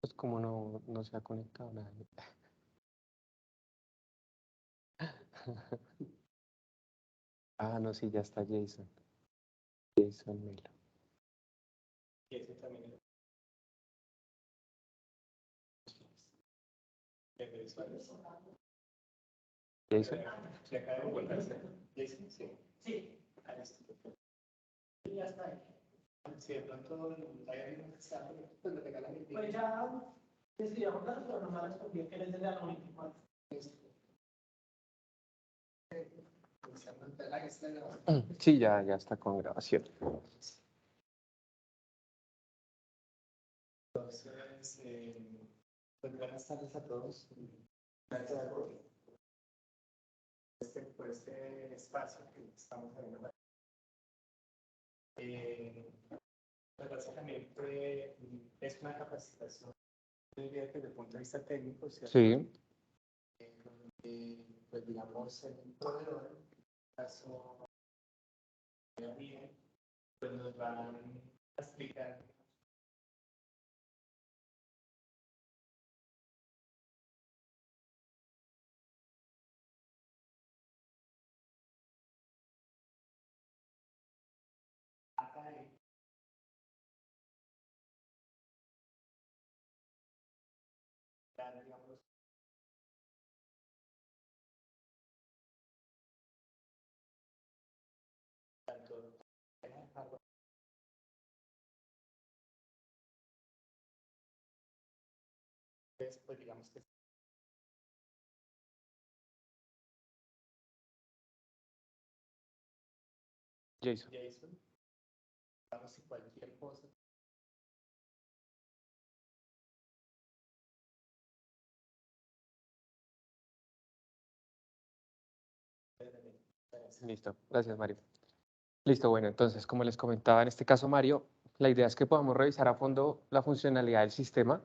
Pues como no se ha conectado nadie. Ah, no, sí, ya está Jason. Jason Melo. Y ese también es. Jason. Se acaba de volverse. Jason, sí. Sí. Ahí está. Y ya está ahí. Si de pronto hay alguien que está, pues le regalan el tiempo. Pues ya decidimos las pero no me respondió que él es de la 24. Sí, ya está con grabación. Entonces, pues buenas tardes a todos. Gracias por este espacio que estamos teniendo. Pues básicamente es una capacitación, desde el punto de vista técnico, ¿cierto? Sí. Pues digamos, el proveedor, en este caso, pues nos van a explicar digamos, tanto pues digamos que Jason. digamos si cualquier cosa Listo, gracias Mario. Listo, bueno, entonces como les comentaba en este caso Mario, la idea es que podamos revisar a fondo la funcionalidad del sistema.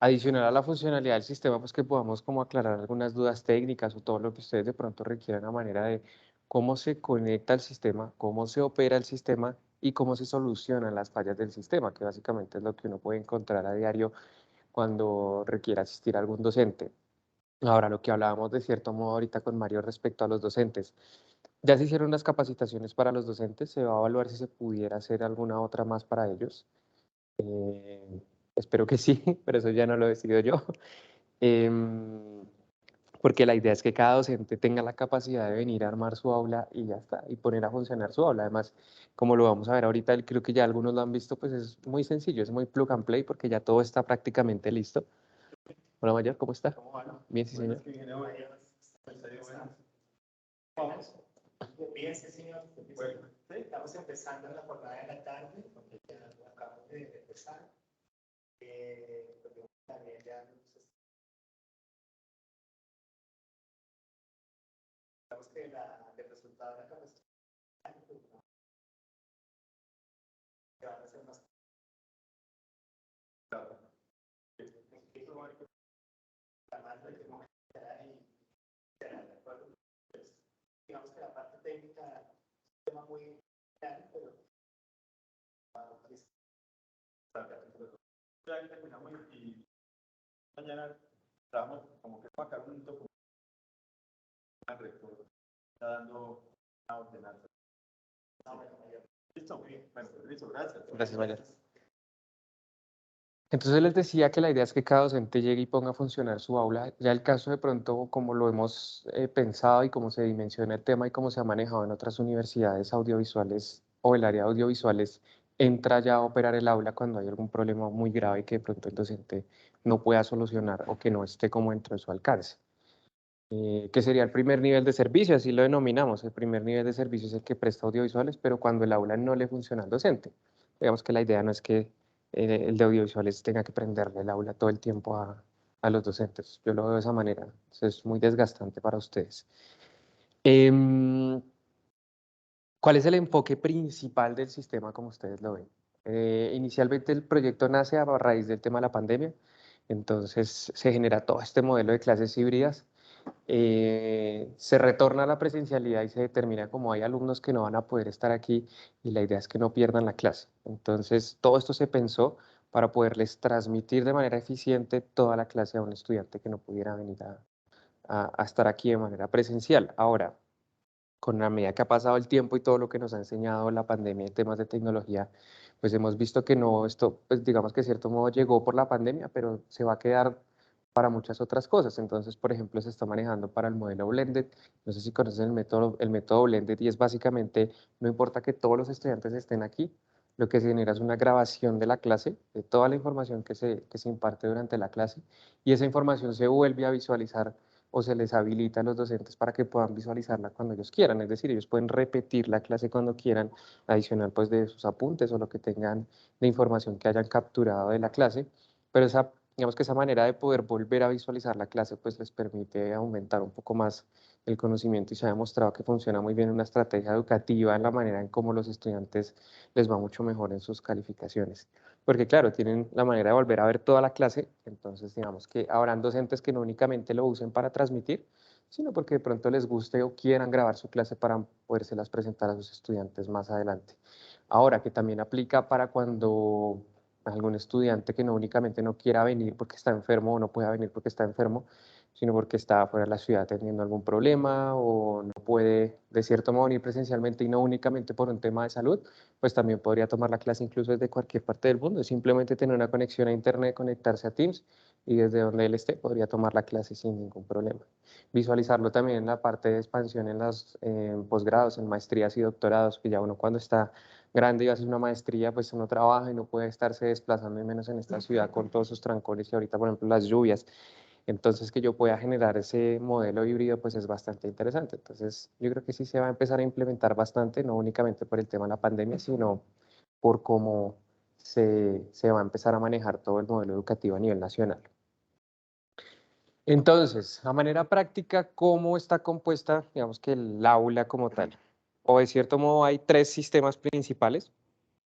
Adicional a la funcionalidad del sistema, pues que podamos como aclarar algunas dudas técnicas o todo lo que ustedes de pronto requieran a manera de cómo se conecta el sistema, cómo se opera el sistema y cómo se solucionan las fallas del sistema, que básicamente es lo que uno puede encontrar a diario cuando requiera asistir a algún docente. Ahora, lo que hablábamos de cierto modo ahorita con Mario respecto a los docentes. Ya se hicieron las capacitaciones para los docentes, se va a evaluar si se pudiera hacer alguna otra más para ellos. Espero que sí, pero eso ya no lo decido yo. Porque la idea es que cada docente tenga la capacidad de venir a armar su aula y ya está, y poner a funcionar su aula. Además, como lo vamos a ver ahorita, creo que ya algunos lo han visto, pues es muy sencillo, es muy plug and play porque ya todo está prácticamente listo. Hola Mayor, ¿cómo está? ¿cómo van? Bien, sí señor. Bien, sí, señor. Bueno, estamos empezando la jornada de la tarde, porque ya acabamos de empezar. También ya digamos que el resultado de la capacitación que van a ser más claro. Digamos que la parte técnica es un tema muy claro, pero ya terminamos y mañana trabajamos como que para sacar un documento al rector, está dando una ordenanza. Listo, muy bien. Bueno, listo, gracias. Gracias, Mayor. Entonces les decía que la idea es que cada docente llegue y ponga a funcionar su aula. Ya el caso de pronto, como lo hemos pensado y cómo se dimensiona el tema y cómo se ha manejado en otras universidades audiovisuales o el área de audiovisuales, entra ya a operar el aula cuando hay algún problema muy grave que de pronto el docente no pueda solucionar o que no esté como dentro de su alcance. Que sería el primer nivel de servicio, así lo denominamos. El primer nivel de servicio es el que presta audiovisuales, pero cuando el aula no le funciona al docente. Digamos que la idea no es que el de audiovisuales tenga que prenderle el aula todo el tiempo a los docentes. Yo lo veo de esa manera. Es muy desgastante para ustedes. ¿Cuál es el enfoque principal del sistema como ustedes lo ven? Inicialmente el proyecto nace a raíz del tema de la pandemia, entonces se genera todo este modelo de clases híbridas. Se retorna a la presencialidad y se determina como hay alumnos que no van a poder estar aquí y la idea es que no pierdan la clase. Entonces todo esto se pensó para poderles transmitir de manera eficiente toda la clase a un estudiante que no pudiera venir a estar aquí de manera presencial. Ahora, con la medida que ha pasado el tiempo y todo lo que nos ha enseñado la pandemia en temas de tecnología, pues hemos visto que no, esto, pues digamos que de cierto modo llegó por la pandemia, pero se va a quedar para muchas otras cosas. Entonces, por ejemplo, se está manejando para el modelo Blended. No sé si conocen el método Blended, y es básicamente, no importa que todos los estudiantes estén aquí, lo que se genera es una grabación de la clase, de toda la información que se imparte durante la clase, y esa información se vuelve a visualizar o se les habilita a los docentes para que puedan visualizarla cuando ellos quieran. Es decir, ellos pueden repetir la clase cuando quieran, adicional pues de sus apuntes o lo que tengan de información que hayan capturado de la clase, pero esa, digamos que esa manera de poder volver a visualizar la clase pues les permite aumentar un poco más el conocimiento, y se ha demostrado que funciona muy bien una estrategia educativa en la manera en cómo los estudiantes les va mucho mejor en sus calificaciones. Porque claro, tienen la manera de volver a ver toda la clase, entonces digamos que habrán docentes que no únicamente lo usen para transmitir, sino porque de pronto les guste o quieran grabar su clase para podérselas presentar a sus estudiantes más adelante. Ahora, que también aplica para cuando algún estudiante que no únicamente no quiera venir porque está enfermo o no pueda venir porque está enfermo, sino porque está fuera de la ciudad teniendo algún problema o no puede de cierto modo venir presencialmente y no únicamente por un tema de salud, pues también podría tomar la clase incluso desde cualquier parte del mundo, simplemente tener una conexión a internet, conectarse a Teams, y desde donde él esté podría tomar la clase sin ningún problema. Visualizarlo también en la parte de expansión en los posgrados, en maestrías y doctorados, que ya uno cuando está grande y hace una maestría, pues uno trabaja y no puede estarse desplazando, y menos en esta ciudad con todos sus trancones y ahorita, por ejemplo, las lluvias. Entonces, que yo pueda generar ese modelo híbrido, pues es bastante interesante. Entonces, yo creo que sí se va a empezar a implementar bastante, no únicamente por el tema de la pandemia, sino por cómo se va a empezar a manejar todo el modelo educativo a nivel nacional. Entonces, a manera práctica, ¿cómo está compuesta, digamos que el aula como tal? O de cierto modo hay tres sistemas principales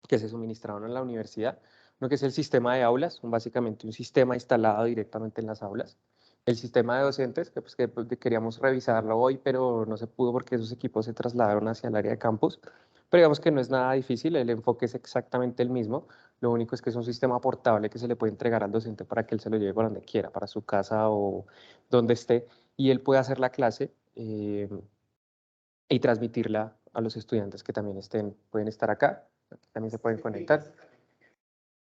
que se suministraron en la universidad. Uno que es el sistema de aulas, básicamente un sistema instalado directamente en las aulas. El sistema de docentes, pues, queríamos revisarlo hoy, pero no se pudo porque esos equipos se trasladaron hacia el área de campus. Pero digamos que no es nada difícil, el enfoque es exactamente el mismo. Lo único es que es un sistema portable que se le puede entregar al docente para que él se lo lleve por donde quiera, para su casa o donde esté, y él puede hacer la clase y transmitirla a los estudiantes que también pueden estar acá, también se pueden conectar.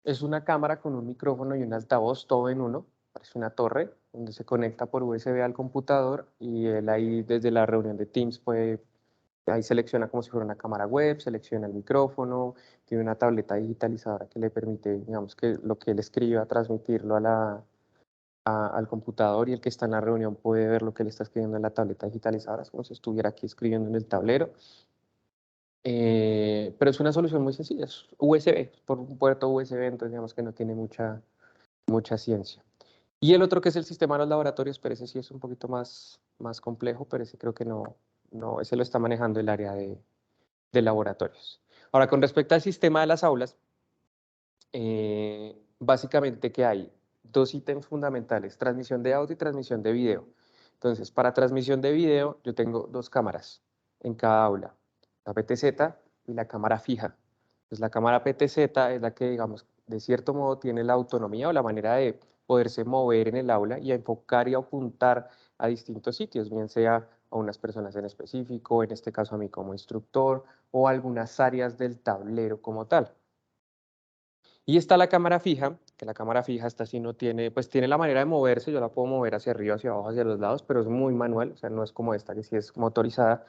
Es una cámara con un micrófono y un altavoz, todo en uno. Parece una torre donde se conecta por USB al computador, y él ahí desde la reunión de Teams ahí selecciona como si fuera una cámara web, selecciona el micrófono, tiene una tableta digitalizadora que le permite, digamos, que lo que él escriba, transmitirlo al computador, y el que está en la reunión puede ver lo que él está escribiendo en la tableta digitalizadora, es como si estuviera aquí escribiendo en el tablero. Pero es una solución muy sencilla, es USB, por un puerto USB, entonces digamos que no tiene mucha ciencia. Y el otro, que es el sistema de los laboratorios, pero ese sí es un poquito más complejo, pero ese creo que ese lo está manejando el área de laboratorios. Ahora, con respecto al sistema de las aulas, básicamente que hay dos ítems fundamentales: transmisión de audio y transmisión de video. Entonces, para transmisión de video, yo tengo dos cámaras en cada aula, la PTZ y la cámara fija. Pues la cámara PTZ es la que, digamos, de cierto modo tiene la autonomía o la manera de poderse mover en el aula y a enfocar y apuntar a distintos sitios, bien sea a unas personas en específico, en este caso a mí como instructor, o algunas áreas del tablero como tal. Y está la cámara fija, que la cámara fija esta sí no tiene, pues tiene la manera de moverse, yo la puedo mover hacia arriba, hacia abajo, hacia los lados, pero es muy manual, o sea, no es como esta que sí es motorizada.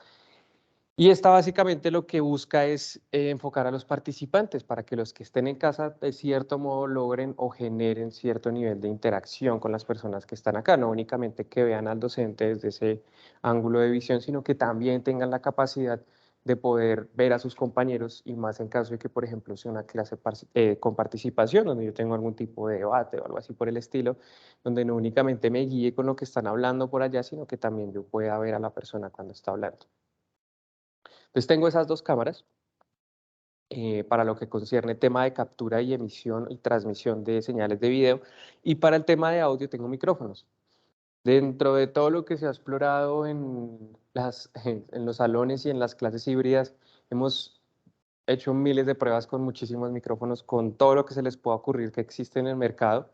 Y esta básicamente lo que busca es enfocar a los participantes para que los que estén en casa de cierto modo logren o generen cierto nivel de interacción con las personas que están acá, no únicamente que vean al docente desde ese ángulo de visión, sino que también tengan la capacidad de poder ver a sus compañeros, y más en caso de que, por ejemplo, sea una clase con participación, donde yo tengo algún tipo de debate o algo así por el estilo, donde no únicamente me guíe con lo que están hablando por allá, sino que también yo pueda ver a la persona cuando está hablando. Entonces tengo esas dos cámaras para lo que concierne tema de captura y emisión y transmisión de señales de video, y para el tema de audio tengo micrófonos. Dentro de todo lo que se ha explorado en los salones y en las clases híbridas, hemos He hecho miles de pruebas con muchísimos micrófonos, con todo lo que se les pueda ocurrir que existe en el mercado.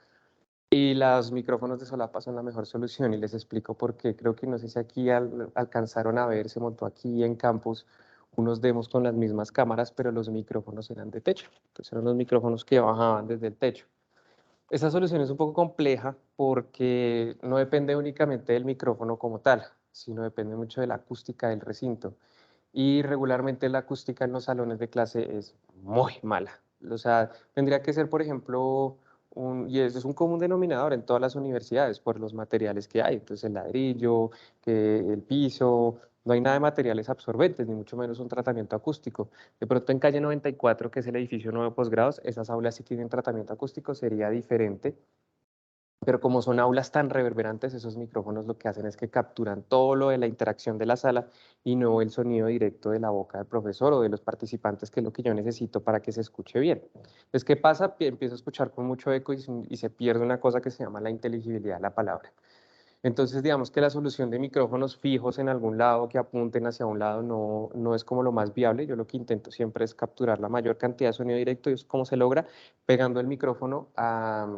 Y los micrófonos de solapa son la mejor solución y les explico por qué. Creo que no sé si aquí alcanzaron a ver, se montó aquí en campus unos demos con las mismas cámaras, pero los micrófonos eran de techo. Entonces eran los micrófonos que bajaban desde el techo. Esa solución es un poco compleja porque no depende únicamente del micrófono como tal, sino depende mucho de la acústica del recinto. Y regularmente la acústica en los salones de clase es muy mala. O sea, tendría que ser, por ejemplo, y eso es un común denominador en todas las universidades por los materiales que hay. Entonces, el ladrillo, que el piso, no hay nada de materiales absorbentes, ni mucho menos un tratamiento acústico. De pronto en calle 94, que es el edificio nuevo de posgrados, esas aulas sí tienen tratamiento acústico, sería diferente. Pero como son aulas tan reverberantes, esos micrófonos lo que hacen es que capturan todo lo de la interacción de la sala y no el sonido directo de la boca del profesor o de los participantes, que es lo que yo necesito para que se escuche bien. Entonces, ¿qué pasa? Empiezo a escuchar con mucho eco y se pierde una cosa que se llama la inteligibilidad de la palabra. Entonces, digamos que la solución de micrófonos fijos en algún lado que apunten hacia un lado no es como lo más viable. Yo lo que intento siempre es capturar la mayor cantidad de sonido directo y es como se logra pegando el micrófono a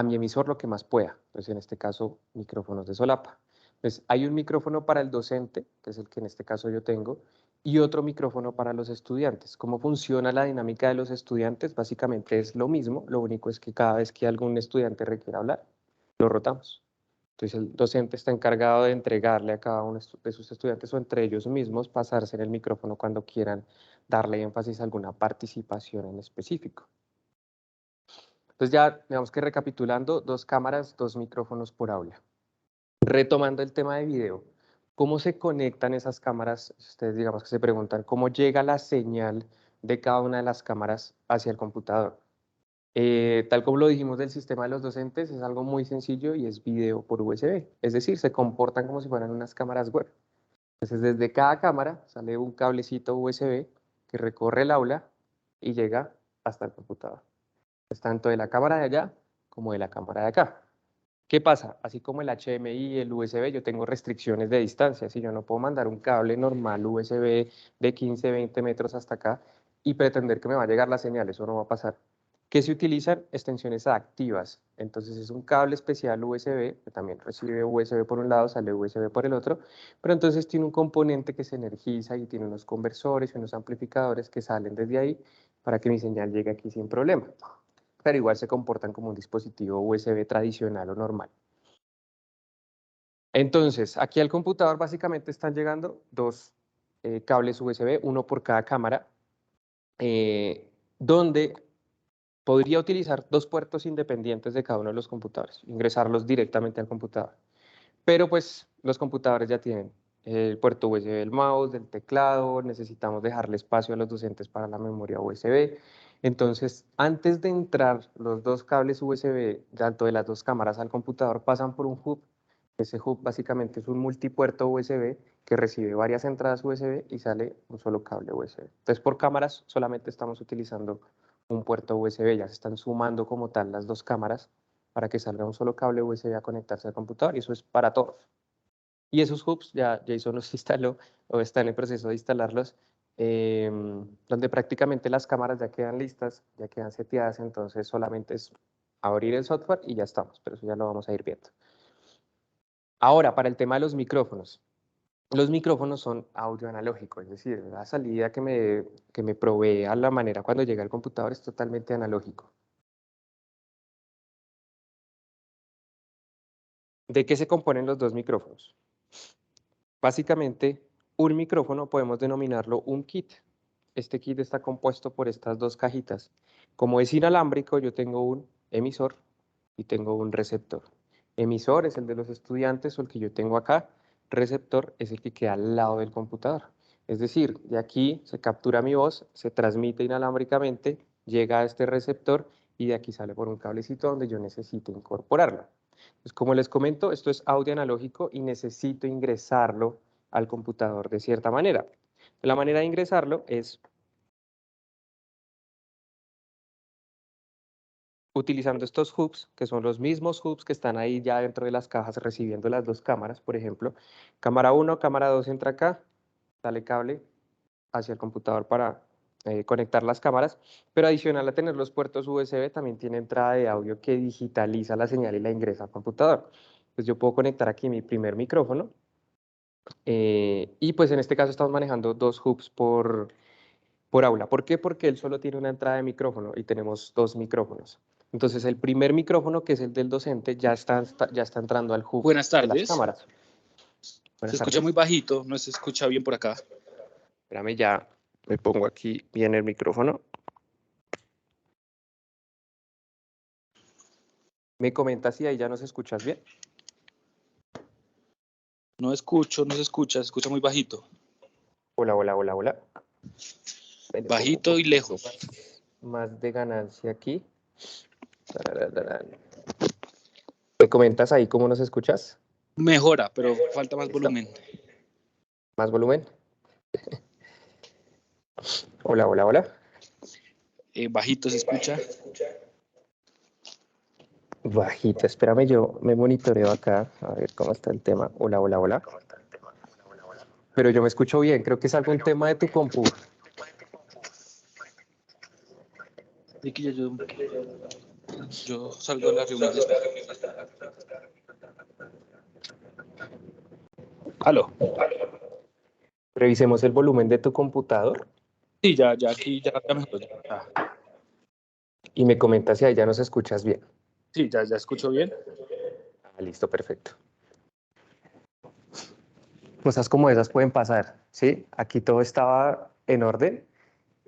mi emisor lo que más pueda. Entonces, en este caso, micrófonos de solapa. Entonces, hay un micrófono para el docente, que es el que en este caso yo tengo, y otro micrófono para los estudiantes. ¿Cómo funciona la dinámica de los estudiantes? Básicamente es lo mismo, lo único es que cada vez que algún estudiante requiera hablar, lo rotamos. Entonces, el docente está encargado de entregarle a cada uno de sus estudiantes o entre ellos mismos pasarse en el micrófono cuando quieran darle énfasis a alguna participación en específico. Entonces ya, digamos que recapitulando, 2 cámaras, 2 micrófonos por aula. Retomando el tema de video, ¿cómo se conectan esas cámaras? Ustedes digamos que se preguntan, ¿cómo llega la señal de cada una de las cámaras hacia el computador? Tal como lo dijimos del sistema de los docentes, es algo muy sencillo y es video por USB. Es decir, se comportan como si fueran unas cámaras web. Entonces, desde cada cámara sale un cablecito USB que recorre el aula y llega hasta el computador. Es tanto de la cámara de allá como de la cámara de acá. ¿Qué pasa? Así como el HDMI y el USB, yo tengo restricciones de distancia. Si yo no puedo mandar un cable normal USB de 15, 20 metros hasta acá y pretender que me va a llegar la señal, eso no va a pasar. ¿Qué se utilizan? Extensiones activas. Entonces es un cable especial USB, que también recibe USB por un lado, sale USB por el otro, pero entonces tiene un componente que se energiza y tiene unos conversores y unos amplificadores que salen desde ahí para que mi señal llegue aquí sin problema, pero igual se comportan como un dispositivo USB tradicional o normal. Entonces, aquí al computador básicamente están llegando 2 cables USB, uno por cada cámara, donde podría utilizar 2 puertos independientes de cada uno de los computadores, ingresarlos directamente al computador. Pero pues los computadores ya tienen el puerto USB del mouse, del teclado, necesitamos dejarle espacio a los docentes para la memoria USB. Entonces, antes de entrar los 2 cables USB, tanto de las 2 cámaras al computador, pasan por un hub. Ese hub básicamente es un multipuerto USB que recibe varias entradas USB y sale un solo cable USB. Entonces, por cámaras solamente estamos utilizando un puerto USB, ya se están sumando como tal las 2 cámaras para que salga un solo cable USB a conectarse al computador y eso es para todos. Y esos hubs ya Jason los instaló o está en el proceso de instalarlos, donde prácticamente las cámaras ya quedan listas, ya quedan seteadas, entonces solamente es abrir el software y ya estamos, pero eso ya lo vamos a ir viendo. Ahora, para el tema de los micrófonos son audio analógico, es decir, la salida que me provee la manera cuando llega al computador es totalmente analógico. ¿De qué se componen los 2 micrófonos? Básicamente, un micrófono podemos denominarlo un kit. Este kit está compuesto por estas 2 cajitas. Como es inalámbrico, yo tengo un emisor y tengo un receptor. Emisor es el de los estudiantes o el que yo tengo acá. Receptor es el que queda al lado del computador. Es decir, de aquí se captura mi voz, se transmite inalámbricamente, llega a este receptor y de aquí sale por un cablecito donde yo necesito incorporarlo. Pues como les comento, esto es audio analógico y necesito ingresarlo al computador de cierta manera. La manera de ingresarlo es utilizando estos hubs, que son los mismos hubs que están ahí ya dentro de las cajas recibiendo las 2 cámaras, por ejemplo. Cámara 1, cámara 2 entra acá, sale cable hacia el computador para conectar las cámaras, pero adicional a tener los puertos USB, también tiene entrada de audio que digitaliza la señal y la ingresa al computador. Pues yo puedo conectar aquí mi primer micrófono, y pues en este caso estamos manejando 2 hubs por aula. ¿Por qué? Porque él solo tiene una entrada de micrófono y tenemos 2 micrófonos. Entonces el primer micrófono, que es el del docente, ya está entrando al hub Buenas de las tardes. cámaras. Se escucha muy bajito, no se escucha bien por acá. Espérame, ya me pongo aquí bien el micrófono. ¿Me comentas si ahí ya nos escuchas bien? No escucho, no se escucha muy bajito. Hola, hola, hola, hola. Bajito y lejos. Más de ganancia aquí. ¿Me comentas ahí cómo nos escuchas? Mejora, pero falta más volumen. ¿Más volumen? Hola, hola, hola. Bajito se escucha. Bajito, espérame, yo me monitoreo acá, a ver cómo está el tema. Hola, hola, hola. Pero yo me escucho bien, creo que es algún tema de tu compu. Yo salgo de la reunión. Aló. Revisemos el volumen de tu computador. Sí, ya aquí ya mejor. Y me comentas si ahí ya nos escuchas bien. Sí, ya escucho bien. Listo, perfecto. Cosas como esas pueden pasar, ¿sí? Aquí todo estaba en orden.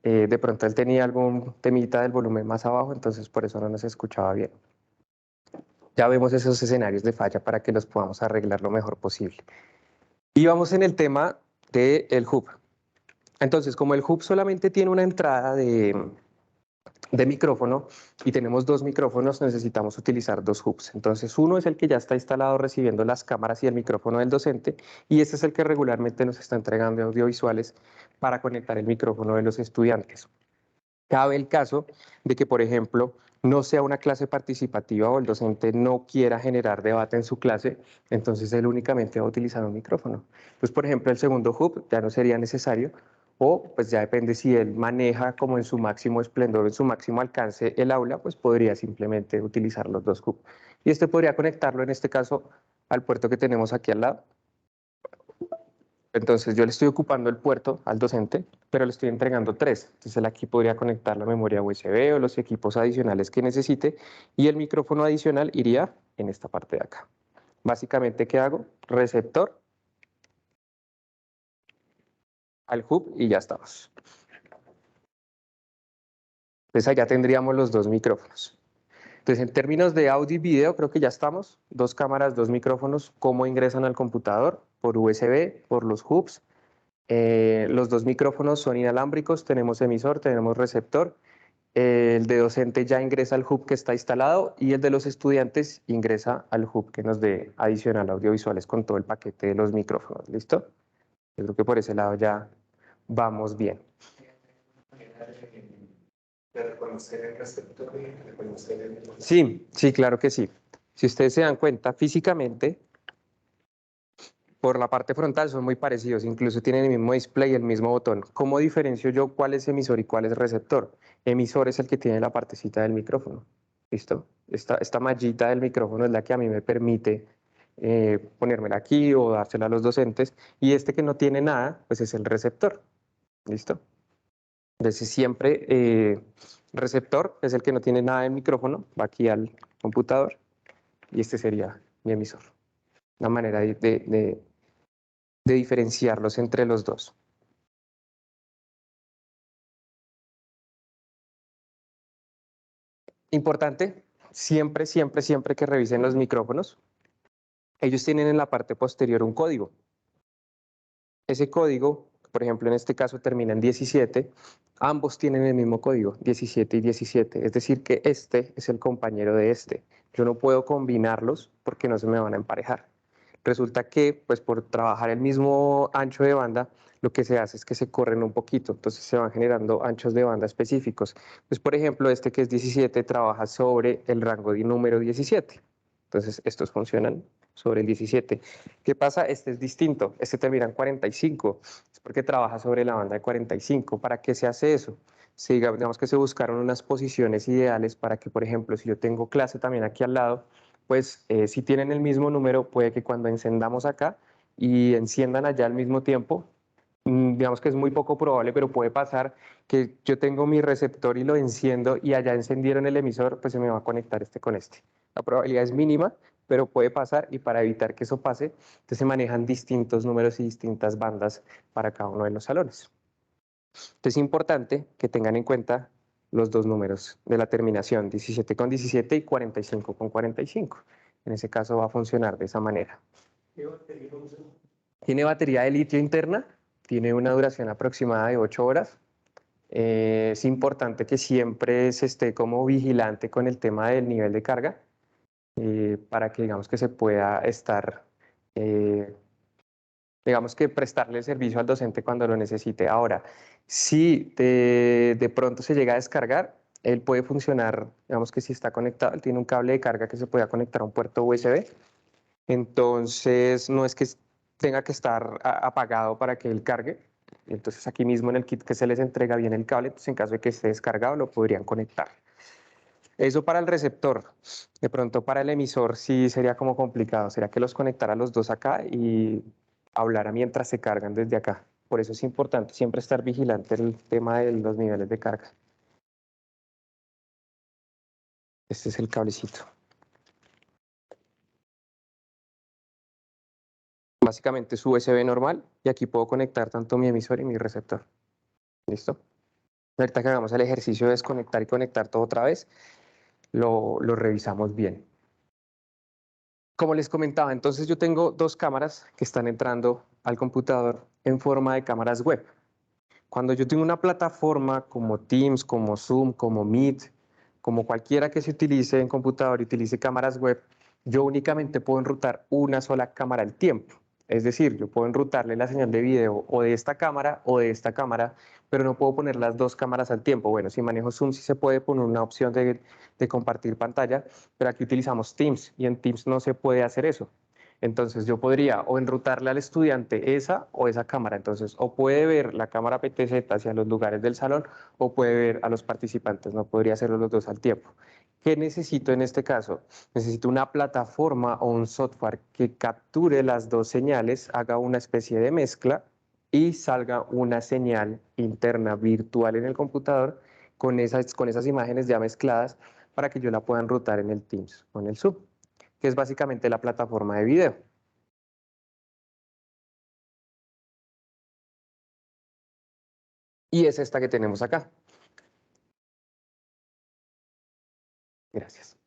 De pronto él tenía algún temita del volumen más abajo, entonces por eso no nos escuchaba bien. Ya vemos esos escenarios de falla para que los podamos arreglar lo mejor posible. Y vamos en el tema del hub. Entonces, como el hub solamente tiene una entrada de micrófono y tenemos 2 micrófonos, necesitamos utilizar 2 hubs. Entonces, uno es el que ya está instalado recibiendo las cámaras y el micrófono del docente, y este es el que regularmente nos está entregando audiovisuales para conectar el micrófono de los estudiantes. Cabe el caso de que, por ejemplo, no sea una clase participativa o el docente no quiera generar debate en su clase, entonces él únicamente va a utilizar un micrófono. Entonces, por ejemplo, el segundo hub ya no sería necesario, o pues ya depende si él maneja como en su máximo esplendor, en su máximo alcance el aula, pues podría simplemente utilizar los 2 hubs. Y este podría conectarlo en este caso al puerto que tenemos aquí al lado. Entonces yo le estoy ocupando el puerto al docente, pero le estoy entregando 3. Entonces él aquí podría conectar la memoria USB o los equipos adicionales que necesite, y el micrófono adicional iría en esta parte de acá. Básicamente, ¿qué hago? Receptor al hub y ya estamos. Entonces allá tendríamos los 2 micrófonos. Entonces, en términos de audio y video, creo que ya estamos. 2 cámaras, 2 micrófonos. ¿Cómo ingresan al computador? Por USB, por los hubs. Los 2 micrófonos son inalámbricos, tenemos emisor, tenemos receptor. El de docente ya ingresa al hub que está instalado, y el de los estudiantes ingresa al hub que nos dé adicional audiovisuales con todo el paquete de los micrófonos. ¿Listo? Yo creo que por ese lado ya vamos bien. Sí, sí, claro que sí. Si ustedes se dan cuenta, físicamente, por la parte frontal son muy parecidos, incluso tienen el mismo display y el mismo botón. ¿Cómo diferencio yo cuál es emisor y cuál es receptor? Emisor es el que tiene la partecita del micrófono. ¿Listo? Esta mallita del micrófono es la que a mí me permite ponérmela aquí o dársela a los docentes, y este que no tiene nada, pues es el receptor. ¿Listo? Entonces siempre receptor es el que no tiene nada del micrófono, va aquí al computador, y este sería mi emisor. Una manera de diferenciarlos entre los dos. Importante, siempre, siempre, siempre que revisen los micrófonos, ellos tienen en la parte posterior un código. Ese código, por ejemplo, en este caso termina en 17, ambos tienen el mismo código, 17 y 17, es decir que este es el compañero de este. Yo no puedo combinarlos porque no se me van a emparejar. Resulta que, pues por trabajar el mismo ancho de banda, lo que se hace es que se corren un poquito, entonces se van generando anchos de banda específicos. Pues, por ejemplo, este que es 17 trabaja sobre el rango de número 17. Entonces, estos funcionan sobre el 17. ¿Qué pasa? Este es distinto, este termina en 45. porque trabaja sobre la banda de 45. ¿Para qué se hace eso? Digamos que se buscaron unas posiciones ideales para que, por ejemplo, si yo tengo clase también aquí al lado, pues si tienen el mismo número, puede que cuando encendamos acá y enciendan allá al mismo tiempo, digamos que es muy poco probable, pero puede pasar que yo tengo mi receptor y lo enciendo y allá encendieron el emisor, pues se me va a conectar este con este. La probabilidad es mínima, pero puede pasar, y para evitar que eso pase, entonces se manejan distintos números y distintas bandas para cada uno de los salones. Entonces es importante que tengan en cuenta los dos números de la terminación, 17 con 17 y 45 con 45. En ese caso va a funcionar de esa manera. ¿Qué batería usa? Tiene batería de litio interna, tiene una duración aproximada de 8 horas. Es importante que siempre se esté como vigilante con el tema del nivel de carga, para que digamos que se pueda estar, digamos que prestarle servicio al docente cuando lo necesite. Ahora, si de pronto se llega a descargar, él puede funcionar, digamos que si está conectado, él tiene un cable de carga que se pueda conectar a un puerto USB, entonces no es que tenga que estar apagado para que él cargue. Entonces aquí mismo en el kit que se les entrega viene el cable, entonces en caso de que esté descargado lo podrían conectar. Eso para el receptor. De pronto para el emisor sí sería como complicado. Sería que los conectara los dos acá y hablara mientras se cargan desde acá. Por eso es importante siempre estar vigilante el tema de los niveles de carga. Este es el cablecito. Básicamente es USB normal y aquí puedo conectar tanto mi emisor y mi receptor. ¿Listo? Ahorita que hagamos el ejercicio de desconectar y conectar todo otra vez, lo revisamos bien. Como les comentaba, entonces yo tengo dos cámaras que están entrando al computador en forma de cámaras web. Cuando yo tengo una plataforma como Teams, como Zoom, como Meet, como cualquiera que se utilice en computador y utilice cámaras web, yo únicamente puedo enrutar una sola cámara al tiempo. Es decir, yo puedo enrutarle la señal de video o de esta cámara o de esta cámara, pero no puedo poner las dos cámaras al tiempo. Bueno, si manejo Zoom sí se puede poner una opción de compartir pantalla, pero aquí utilizamos Teams y en Teams no se puede hacer eso. Entonces yo podría o enrutarle al estudiante esa o esa cámara. Entonces o puede ver la cámara PTZ hacia los lugares del salón o puede ver a los participantes. No podría hacerlo los dos al tiempo. ¿Qué necesito en este caso? Necesito una plataforma o un software que capture las dos señales, haga una especie de mezcla y salga una señal interna virtual en el computador con esas imágenes ya mezcladas para que yo la pueda enrutar en el Teams o en el Zoom, que es básicamente la plataforma de video. Y es esta que tenemos acá. Gracias.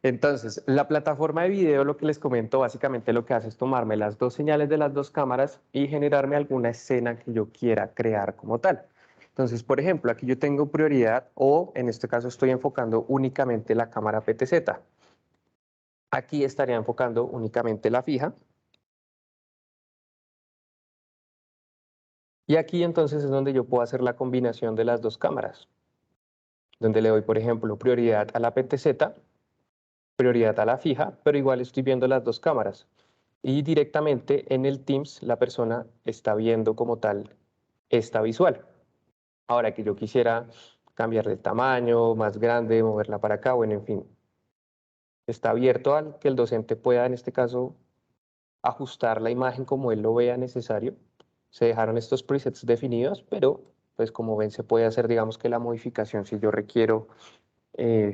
Entonces, la plataforma de video, lo que les comento, básicamente lo que hace es tomarme las dos señales de las dos cámaras y generarme alguna escena que yo quiera crear como tal. Entonces, por ejemplo, aquí yo tengo prioridad o en este caso estoy enfocando únicamente la cámara PTZ. Aquí estaría enfocando únicamente la fija. Y aquí entonces es donde yo puedo hacer la combinación de las dos cámaras, donde le doy, por ejemplo, prioridad a la PTZ, prioridad a la fija, pero igual estoy viendo las dos cámaras. Y directamente en el Teams la persona está viendo como tal esta visual. Ahora que yo quisiera cambiarle el tamaño, más grande, moverla para acá, bueno, en fin. Está abierto al que el docente pueda, en este caso, ajustar la imagen como él lo vea necesario. Se dejaron estos presets definidos, pero pues como ven se puede hacer, digamos que la modificación si yo requiero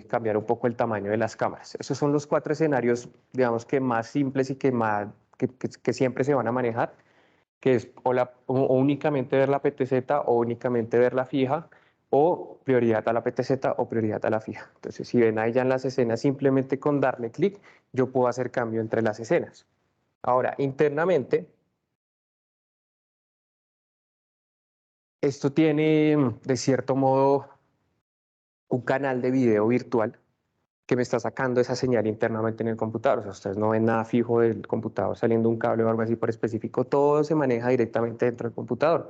cambiar un poco el tamaño de las cámaras. Esos son los cuatro escenarios, digamos que más simples y que siempre se van a manejar, que es o únicamente ver la PTZ o únicamente ver la fija, o prioridad a la PTZ o prioridad a la fija. Entonces, si ven ahí ya en las escenas, simplemente con darle clic, yo puedo hacer cambio entre las escenas. Ahora, internamente, esto tiene, de cierto modo, un canal de video virtual que me está sacando esa señal internamente en el computador. O sea, ustedes no ven nada fijo del computador saliendo un cable o algo así por específico. Todo se maneja directamente dentro del computador.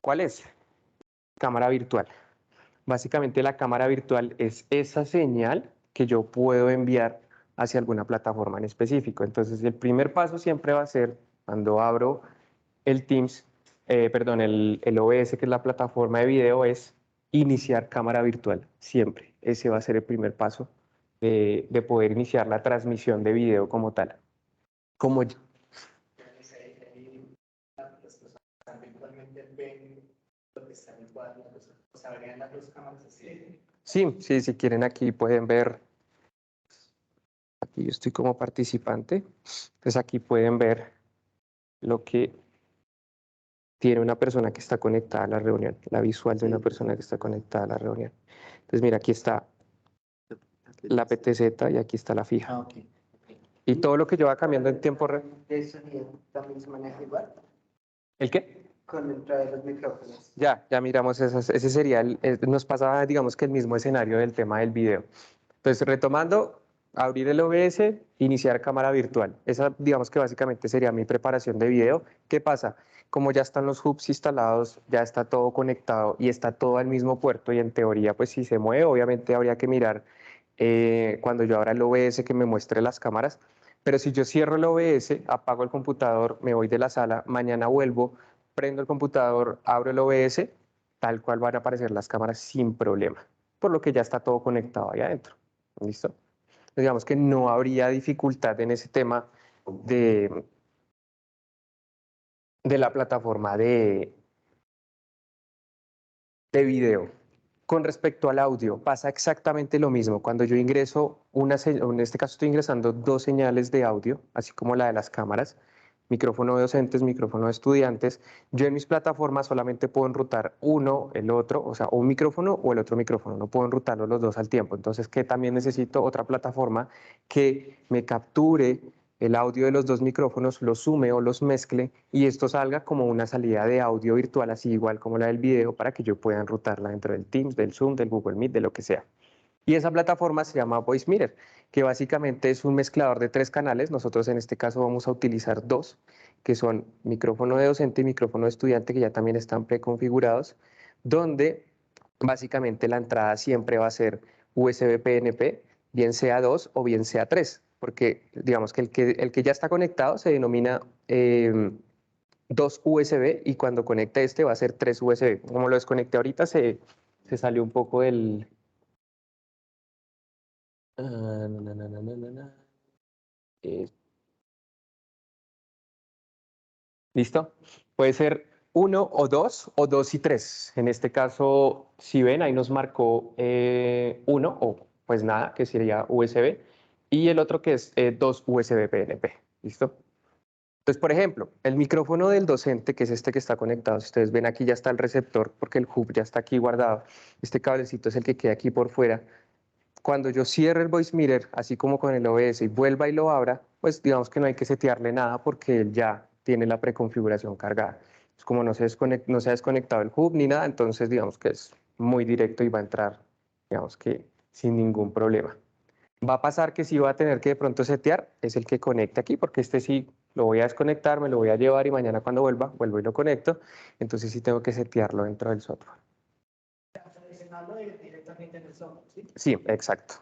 ¿Cuál es? Cámara virtual. Básicamente la cámara virtual es esa señal que yo puedo enviar hacia alguna plataforma en específico. Entonces el primer paso siempre va a ser cuando abro el Teams, perdón, el OBS, que es la plataforma de video, es iniciar cámara virtual, siempre. Ese va a ser el primer paso de poder iniciar la transmisión de video como tal. Como las personas virtualmente ven lo que están igual, o sea, verían las dos cámaras así. Sí, sí, si quieren aquí pueden ver, aquí yo estoy como participante, entonces aquí pueden ver lo que tiene una persona que está conectada a la reunión, la visual de una persona que está conectada a la reunión. Entonces mira, aquí está la PTZ y aquí está la fija. Okay. Y todo lo que yo va cambiando en tiempo real. ¿El sonido también se maneja igual? ¿El qué? Con el entrada de los micrófonos. Ya miramos, ese sería, nos pasaba, digamos que el mismo escenario del tema del video. Entonces, retomando, abrir el OBS, iniciar cámara virtual. Esa, digamos que básicamente sería mi preparación de video. ¿Qué pasa? Como ya están los hubs instalados, ya está todo conectado y está todo al mismo puerto y en teoría, pues si se mueve, obviamente habría que mirar cuando yo abra el OBS que me muestre las cámaras. Pero si yo cierro el OBS, apago el computador, me voy de la sala, mañana vuelvo, prendo el computador, abro el OBS, tal cual van a aparecer las cámaras sin problema, por lo que ya está todo conectado ahí adentro. ¿Listo? Entonces, digamos que no habría dificultad en ese tema de la plataforma de video. Con respecto al audio, pasa exactamente lo mismo. Cuando yo ingreso, en este caso estoy ingresando dos señales de audio, así como la de las cámaras, micrófono de docentes, micrófono de estudiantes. Yo en mis plataformas solamente puedo enrutar uno, el otro, o sea, un micrófono o el otro micrófono, no puedo enrutarlos los dos al tiempo. Entonces, que también necesito otra plataforma que me capture el audio de los dos micrófonos, los sume o los mezcle y esto salga como una salida de audio virtual, así igual como la del video, para que yo pueda enrutarla dentro del Teams, del Zoom, del Google Meet, de lo que sea. Y esa plataforma se llama Voice que básicamente es un mezclador de 3 canales. Nosotros en este caso vamos a utilizar 2, que son micrófono de docente y micrófono de estudiante, que ya también están preconfigurados, donde básicamente la entrada siempre va a ser USB PNP, bien sea 2 o bien sea 3, porque digamos que el que ya está conectado se denomina 2 USB y cuando conecte este va a ser 3 USB. Como lo desconecté ahorita se salió un poco del... Eh, ¿Listo? Puede ser 1 o 2 y 3. En este caso, si ven, ahí nos marcó 1 o pues nada, que sería USB, y el otro que es 2 USB PNP. ¿Listo? Entonces, por ejemplo, el micrófono del docente, que es este que está conectado, si ustedes ven aquí ya está el receptor porque el hub ya está aquí guardado. Este cablecito es el que queda aquí por fuera. Cuando yo cierre el voice meter, así como con el OBS, y vuelva y lo abra, pues digamos que no hay que setearle nada porque él ya tiene la preconfiguración cargada. Es como no se ha desconectado el hub ni nada, entonces digamos que es muy directo y va a entrar, digamos que sin ningún problema. Va a pasar que si va a tener que de pronto setear, es el que conecte aquí, porque este sí lo voy a desconectar, me lo voy a llevar y mañana cuando vuelvo y lo conecto, entonces sí tengo que setearlo dentro del software. Seleccionarlo directamente en el software, ¿sí? Sí, exacto.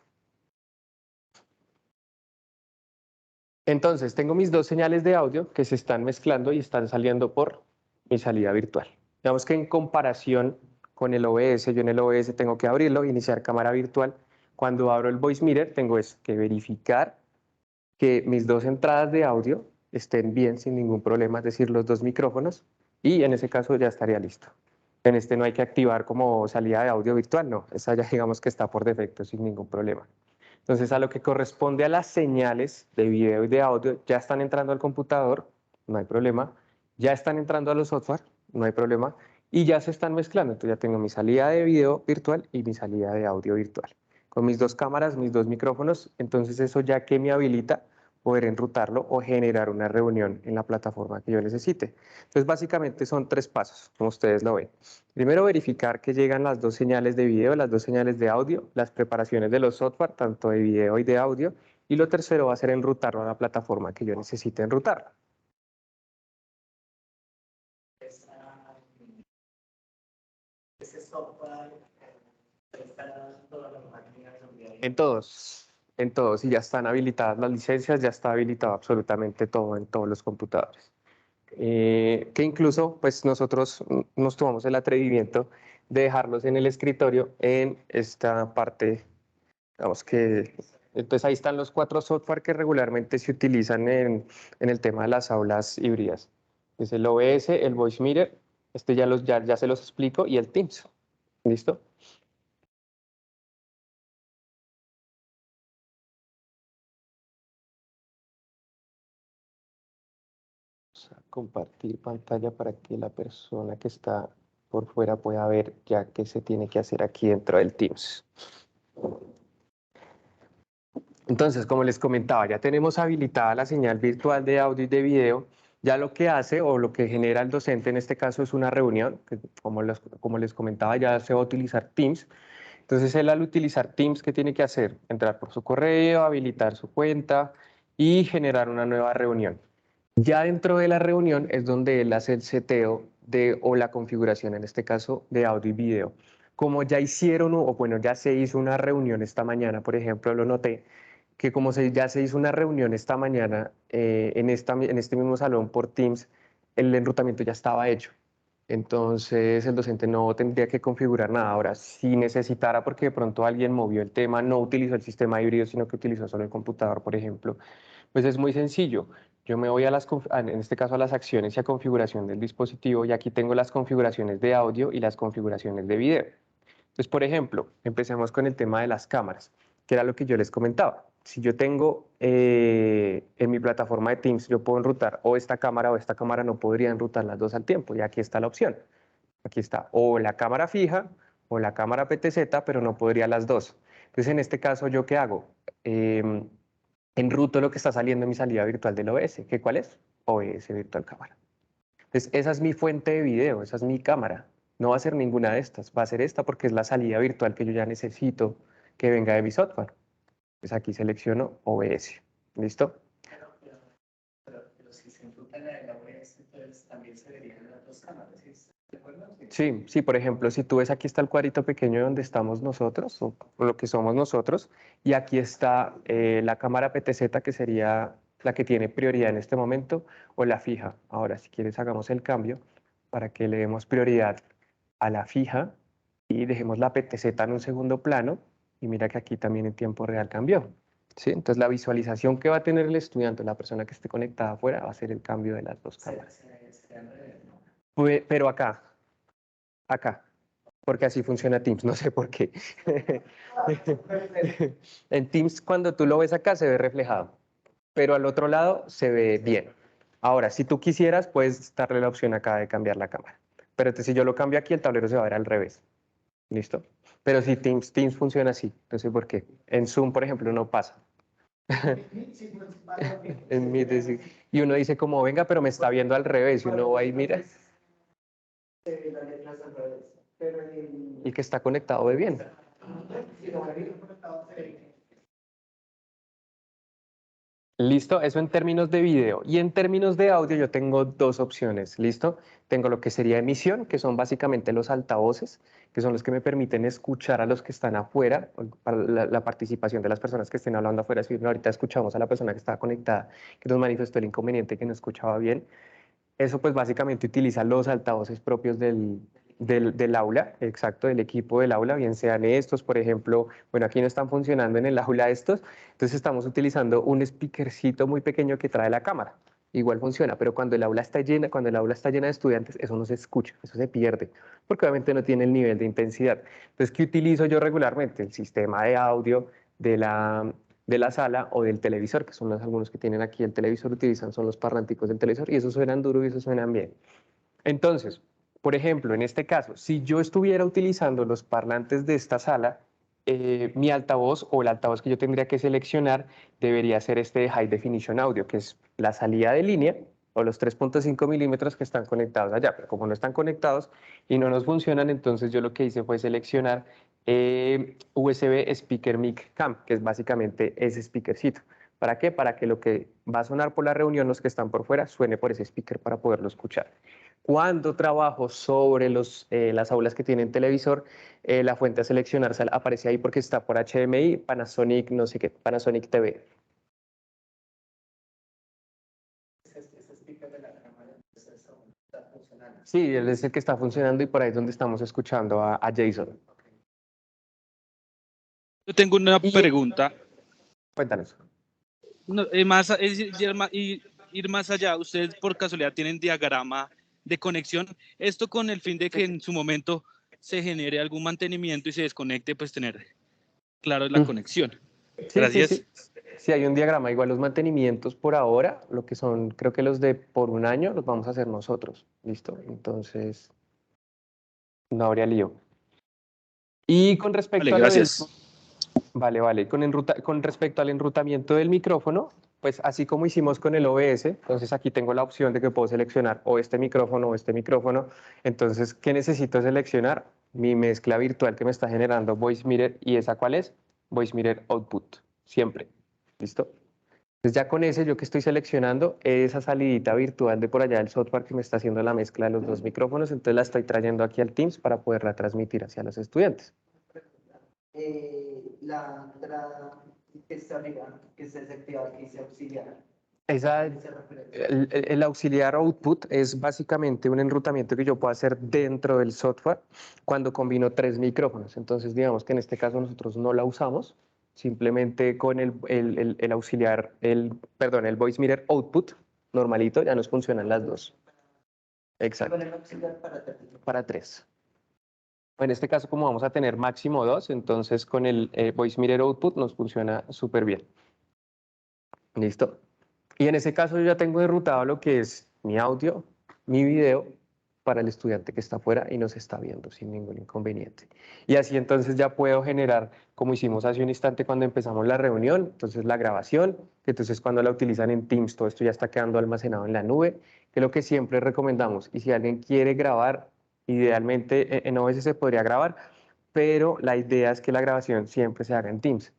Entonces, tengo mis dos señales de audio que se están mezclando y están saliendo por mi salida virtual. Digamos que en comparación con el OBS, yo en el OBS tengo que abrirlo, iniciar cámara virtual. Cuando abro el Voice Meter, tengo que verificar que mis dos entradas de audio estén bien sin ningún problema, es decir, los dos micrófonos, y en ese caso ya estaría listo. En este no hay que activar como salida de audio virtual, no, esa ya digamos que está por defecto sin ningún problema. Entonces, a lo que corresponde a las señales de video y de audio, ya están entrando al computador, no hay problema, ya están entrando a los software, no hay problema, y ya se están mezclando. Entonces ya tengo mi salida de video virtual y mi salida de audio virtual. Con mis dos cámaras, mis dos micrófonos, entonces eso ya que me habilita poder enrutarlo o generar una reunión en la plataforma que yo necesite. Entonces, básicamente son 3 pasos, como ustedes lo ven. Primero, verificar que llegan las dos señales de video, las dos señales de audio, las preparaciones de los software, tanto de video y de audio. Y lo tercero va a ser enrutarlo a la plataforma que yo necesite enrutarlo. Ese software está todas las máquinas donde hay. En todos, y ya están habilitadas las licencias, ya está habilitado absolutamente todo en todos los computadores. que incluso pues nosotros nos tomamos el atrevimiento de dejarlos en el escritorio en esta parte, digamos que, entonces ahí están los 4 software que regularmente se utilizan en el tema de las aulas híbridas. Es el OBS, el Voicemeeter, este ya se los explico, y el Teams. ¿Listo? Vamos a compartir pantalla para que la persona que está por fuera pueda ver ya qué se tiene que hacer aquí dentro del Teams. Entonces, como les comentaba, ya tenemos habilitada la señal virtual de audio y de video. Ya lo que hace o lo que genera el docente en este caso es una reunión, que como les comentaba, ya se va a utilizar Teams. Entonces, él al utilizar Teams, ¿qué tiene que hacer? Entrar por su correo, habilitar su cuenta y generar una nueva reunión. Ya dentro de la reunión es donde él hace el seteo o la configuración, en este caso, de audio y video. Como ya hicieron, o bueno, ya se hizo una reunión esta mañana, por ejemplo, lo noté, que como ya se hizo una reunión esta mañana en este mismo salón por Teams, el enrutamiento ya estaba hecho. Entonces el docente no tendría que configurar nada. Ahora, si necesitara, porque de pronto alguien movió el tema, no utilizó el sistema híbrido, sino que utilizó solo el computador, por ejemplo, pues es muy sencillo. Yo me voy en este caso a las acciones y a configuración del dispositivo, y aquí tengo las configuraciones de audio y las configuraciones de video. Entonces, por ejemplo, empecemos con el tema de las cámaras, que era lo que yo les comentaba. Si yo tengo en mi plataforma de Teams, yo puedo enrutar o esta cámara, no podría enrutar las dos al tiempo, y aquí está la opción. Aquí está, o la cámara fija o la cámara PTZ, pero no podría las dos. Entonces, en este caso, ¿yo qué hago? Enruto lo que está saliendo en mi salida virtual del OBS. ¿Qué cuál es? OBS Virtual Cámara. Entonces, esa es mi fuente de video, esa es mi cámara. No va a ser ninguna de estas, va a ser esta porque es la salida virtual que yo ya necesito que venga de mi software. Entonces aquí selecciono OBS. ¿Listo? Pero si se enruta la de la OBS, entonces también se verían las dos cámaras, ¿sí? ¿De acuerdo? Sí, sí, por ejemplo, si tú ves, aquí está el cuadrito pequeño donde estamos nosotros, o lo que somos nosotros, y aquí está la cámara PTZ, que sería la que tiene prioridad en este momento, o la fija. Ahora, si quieres, hagamos el cambio para que le demos prioridad a la fija y dejemos la PTZ en un segundo plano, y mira que aquí también en tiempo real cambió. ¿Sí? Entonces, la visualización que va a tener el estudiante, la persona que esté conectada afuera, va a ser el cambio de las dos cámaras. Pero acá, porque así funciona Teams, no sé por qué. En Teams, cuando tú lo ves acá, se ve reflejado, pero al otro lado se ve bien. Ahora, si tú quisieras, puedes darle la opción acá de cambiar la cámara. Pero si yo lo cambio aquí, el tablero se va a ver al revés. ¿Listo? Pero si Teams funciona así, no sé por qué. En Zoom, por ejemplo, no pasa. Y uno dice como, venga, pero me está viendo al revés. Y uno va y mira. Y que está conectado ve bien. Listo, eso en términos de video. Y en términos de audio yo tengo dos opciones, ¿listo? Tengo lo que sería emisión, que son básicamente los altavoces, que son los que me permiten escuchar a los que están afuera, para la participación de las personas que estén hablando afuera. Si ahorita escuchamos a la persona que estaba conectada, que nos manifestó el inconveniente, que no escuchaba bien. Eso pues básicamente utiliza los altavoces propios del aula, exacto, del equipo del aula, bien sean estos, por ejemplo, bueno, aquí no están funcionando en el aula estos, entonces estamos utilizando un speakercito muy pequeño que trae la cámara. Igual funciona, pero cuando cuando el aula está llena de estudiantes, eso no se escucha, eso se pierde, porque obviamente no tiene el nivel de intensidad. Entonces, ¿qué utilizo yo regularmente? El sistema de audio de la sala o del televisor, que son algunos que tienen aquí el televisor, utilizan, son los parlanticos del televisor, y esos suenan duro y esos suenan bien. Entonces, por ejemplo, en este caso, si yo estuviera utilizando los parlantes de esta sala, mi altavoz o el altavoz que yo tendría que seleccionar debería ser este de High Definition Audio, que es la salida de línea o los 3.5 milímetros que están conectados allá, pero como no están conectados y no nos funcionan, entonces yo lo que hice fue seleccionar USB Speaker Mic Cam, que es básicamente ese speakercito. ¿Para qué? Para que lo que va a sonar por la reunión, los que están por fuera, suene por ese speaker para poderlo escuchar. Cuando trabajo sobre las aulas que tienen televisor, la fuente a seleccionar aparece ahí porque está por HDMI, Panasonic, no sé qué, Panasonic TV. Sí, él es el que está funcionando y por ahí es donde estamos escuchando a Jason. Yo tengo una pregunta. Cuéntanos. No, ir más allá, ustedes por casualidad tienen diagrama de conexión, esto con el fin de que en su momento se genere algún mantenimiento y se desconecte, pues tener claro la conexión. Sí, sí, Gracias. sí. Sí, hay un diagrama. Igual los mantenimientos por ahora, lo que son, creo que los de por un año, los vamos a hacer nosotros. ¿Listo? Entonces, no habría lío. Y con respecto Vale, a lo del... gracias. Vale. Con respecto al enrutamiento del micrófono, pues así como hicimos con el OBS, entonces aquí tengo la opción de que puedo seleccionar o este micrófono o este micrófono. Entonces, ¿qué necesito seleccionar? Mi mezcla virtual que me está generando VoiceMeeter. ¿Y esa cuál es? VoiceMeeter Output, siempre. ¿Listo? Entonces ya con ese yo que estoy seleccionando esa salidita virtual de por allá del software que me está haciendo la mezcla de los dos micrófonos, entonces la estoy trayendo aquí al Teams para poderla transmitir hacia los estudiantes. La entrada que está arriba, que se desactiva, que dice auxiliar. El auxiliar output es básicamente un enrutamiento que yo puedo hacer dentro del software cuando combino tres micrófonos. Entonces, digamos que en este caso nosotros no la usamos, simplemente con el auxiliar, el VoiceMeeter output normalito, ya nos funcionan las dos. Exacto. Con el auxiliar Para tres. En este caso, como vamos a tener máximo dos, entonces con el VoiceMeeter output nos funciona súper bien. ¿Listo? Y en ese caso yo ya tengo enrutado lo que es mi audio, mi video para el estudiante que está afuera y nos está viendo sin ningún inconveniente. Y así entonces ya puedo generar, como hicimos hace un instante cuando empezamos la reunión, entonces la grabación, que entonces cuando la utilizan en Teams, todo esto ya está quedando almacenado en la nube, que es lo que siempre recomendamos. Y si alguien quiere grabar, idealmente en OBS se podría grabar, pero la idea es que la grabación siempre se haga en Teams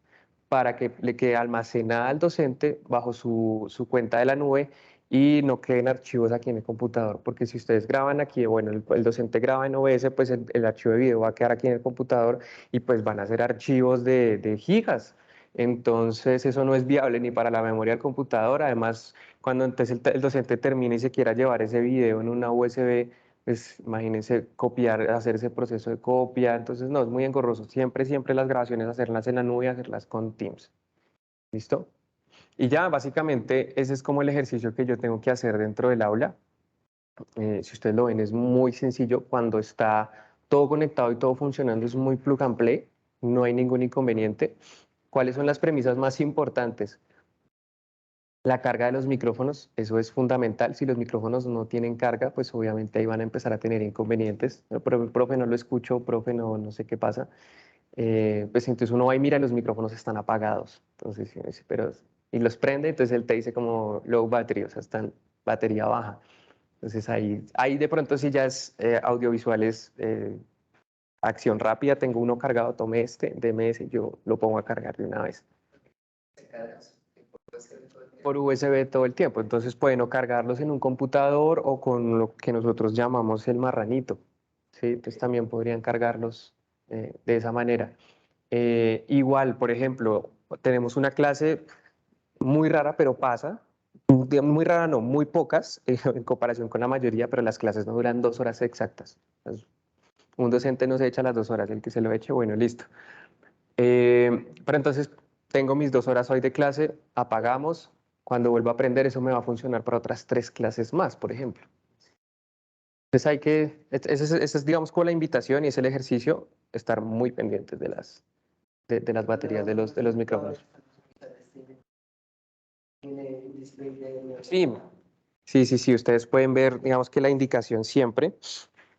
para que le quede almacenada al docente bajo su cuenta de la nube y no queden archivos aquí en el computador, porque si ustedes graban aquí, bueno, el docente graba en OBS, pues el archivo de video va a quedar aquí en el computador y pues van a ser archivos de gigas. Entonces eso no es viable ni para la memoria del computador. Además, cuando entonces el docente termine y se quiera llevar ese video en una USB, pues imagínense copiar, hacer ese proceso de copia. Entonces no, es muy engorroso. Siempre las grabaciones hacerlas en la nube, hacerlas con Teams. ¿Listo? Y ya, básicamente, ese es como el ejercicio que yo tengo que hacer dentro del aula. Si ustedes lo ven, es muy sencillo. Cuando está todo conectado y todo funcionando, es muy plug and play. No hay ningún inconveniente. ¿Cuáles son las premisas más importantes? La carga de los micrófonos, eso es fundamental. Si los micrófonos no tienen carga, pues obviamente ahí van a empezar a tener inconvenientes. No, pero profe, no lo escucho, profe, no sé qué pasa. Pues entonces uno va y mira, los micrófonos están apagados. Entonces, sí, pero, y los prende, entonces él te dice como low battery, o sea, están batería baja. Entonces ahí de pronto sí ya es audiovisuales, acción rápida, tengo uno cargado, tome este, deme ese, yo lo pongo a cargar de una vez. Por USB todo el tiempo, entonces pueden o cargarlos en un computador o con lo que nosotros llamamos el marranito, ¿sí? Entonces también podrían cargarlos de esa manera. Igual, por ejemplo, tenemos una clase muy rara, pero pasa, muy rara no, muy pocas en comparación con la mayoría, pero las clases no duran 2 horas exactas. Entonces, un docente no se echa las 2 horas, el que se lo eche, bueno, listo. Pero entonces tengo mis 2 horas hoy de clase, apagamos. Cuando vuelva a aprender, eso me va a funcionar para otras 3 clases más, por ejemplo. Entonces esa es, digamos, como la invitación y es el ejercicio, estar muy pendientes de las baterías de los micrófonos. Sí, ustedes pueden ver, digamos que la indicación siempre,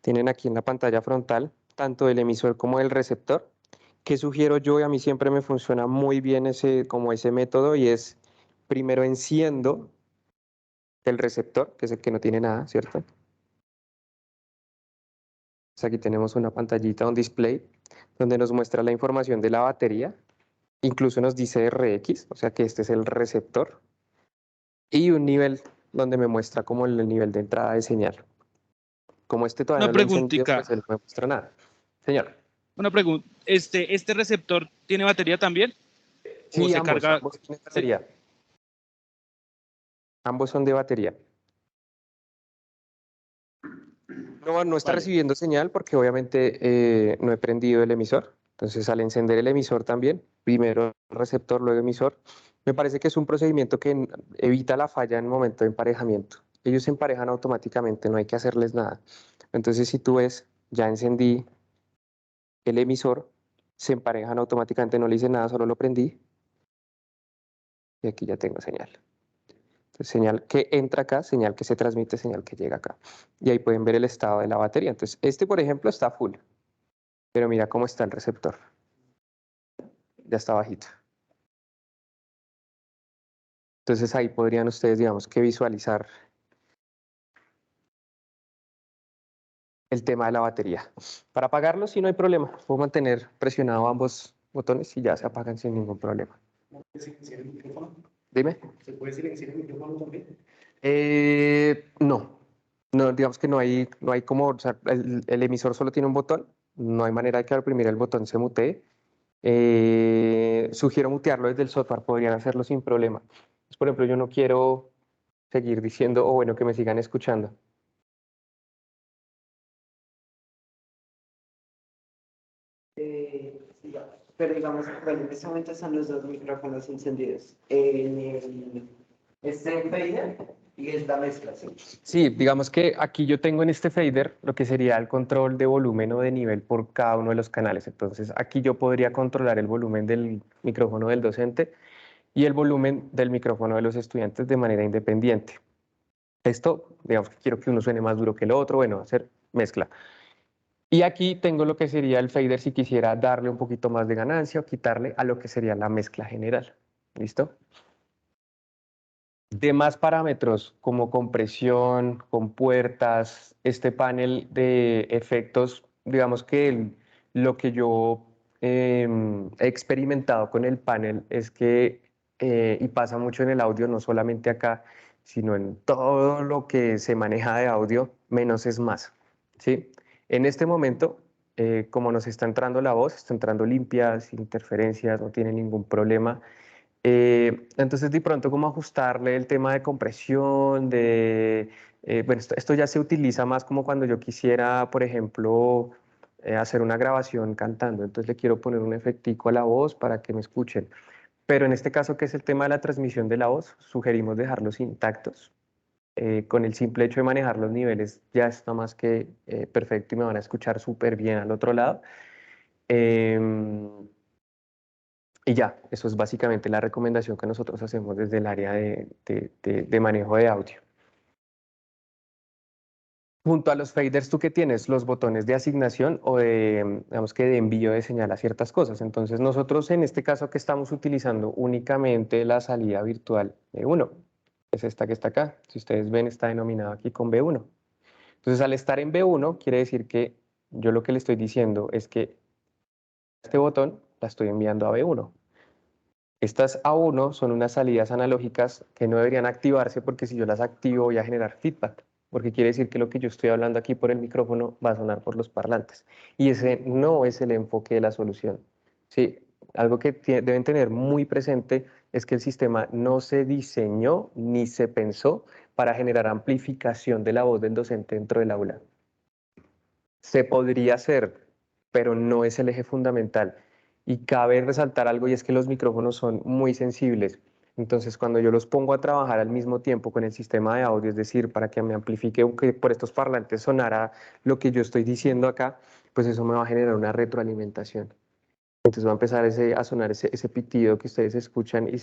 tienen aquí en la pantalla frontal, tanto del emisor como del receptor. ¿Qué sugiero yo? Y a mí siempre me funciona muy bien como ese método y es, primero enciendo el receptor, que es el que no tiene nada, ¿cierto? Entonces aquí tenemos una pantallita, un display, donde nos muestra la información de la batería, incluso nos dice RX, o sea que este es el receptor, y un nivel donde me muestra como el nivel de entrada de señal. Como este todavía Una no lo he encendido, preguntita. pues él no me muestra nada. Señor. Una pregunta. ¿Este receptor tiene batería también? ¿O Sí, se ambos carga? tienen batería. Ambos son de batería. No está Vale. recibiendo señal porque obviamente no he prendido el emisor. Entonces, al encender el emisor también, primero el receptor, luego emisor, me parece que es un procedimiento que evita la falla en el momento de emparejamiento. Ellos se emparejan automáticamente, no hay que hacerles nada. Entonces, si tú ves, ya encendí el emisor, se emparejan automáticamente, no le hice nada, solo lo prendí y aquí ya tengo señal. Entonces, señal que entra acá, señal que se transmite, señal que llega acá. Y ahí pueden ver el estado de la batería. Entonces, este, por ejemplo, está full, pero mira cómo está el receptor. Ya está bajito. Entonces, ahí podrían ustedes, digamos, que visualizar el tema de la batería. Para apagarlo, sí, no hay problema. Puedo mantener presionado ambos botones y ya se apagan sin ningún problema. ¿Puede silenciar el micrófono? Dime. ¿Se puede silenciar el micrófono también? No, digamos que no hay como, o sea, el emisor solo tiene un botón, no hay manera de que al oprimir el botón se mutee. Sugiero mutearlo desde el software, podrían hacerlo sin problema. Pues, por ejemplo, yo no quiero seguir diciendo, o bueno, que me sigan escuchando. Sí, pero digamos, bueno, en este momento están los dos micrófonos encendidos. Este fader y es la mezcla, ¿sí? Sí, digamos que aquí yo tengo en este fader lo que sería el control de volumen o de nivel por cada uno de los canales. Entonces, aquí yo podría controlar el volumen del micrófono del docente y el volumen del micrófono de los estudiantes de manera independiente. Esto, digamos que quiero que uno suene más duro que el otro, bueno, hacer mezcla. Y aquí tengo lo que sería el fader si quisiera darle un poquito más de ganancia o quitarle a lo que sería la mezcla general. ¿Listo? Demás parámetros como compresión, compuertas, este panel de efectos, digamos que lo que yo he experimentado con el panel es que, y pasa mucho en el audio, no solamente acá, sino en todo lo que se maneja de audio, menos es más, ¿sí? En este momento, como nos está entrando la voz, está entrando limpia, sin interferencias, no tiene ningún problema. Entonces, de pronto, cómo ajustarle el tema de compresión, bueno, esto ya se utiliza más como cuando yo quisiera, por ejemplo, hacer una grabación cantando. Entonces, le quiero poner un efectico a la voz para que me escuchen. Pero en este caso, que es el tema de la transmisión de la voz, sugerimos dejarlos intactos. Con el simple hecho de manejar los niveles, ya está más que perfecto y me van a escuchar súper bien al otro lado. Em, y ya, eso es básicamente la recomendación que nosotros hacemos desde el área de manejo de audio. Junto a los faders, ¿tú qué tienes? Los botones de asignación o digamos que de envío de señal a ciertas cosas. Entonces nosotros en este caso que estamos utilizando únicamente la salida virtual B1, es esta que está acá. Si ustedes ven, está denominado aquí con B1. Entonces al estar en B1 quiere decir que yo lo que le estoy diciendo es que este botón la estoy enviando a B1. Estas A1 son unas salidas analógicas que no deberían activarse porque si yo las activo voy a generar feedback, porque quiere decir que lo que yo estoy hablando aquí por el micrófono va a sonar por los parlantes. Y ese no es el enfoque de la solución. Sí, algo que deben tener muy presente es que el sistema no se diseñó ni se pensó para generar amplificación de la voz del docente dentro del aula. Se podría hacer, pero no es el eje fundamental. Y cabe resaltar algo y es que los micrófonos son muy sensibles. Entonces, cuando yo los pongo a trabajar al mismo tiempo con el sistema de audio, es decir, para que me amplifique o que por estos parlantes sonara lo que yo estoy diciendo acá, pues eso me va a generar una retroalimentación. Entonces va a empezar a sonar ese pitido que ustedes escuchan y que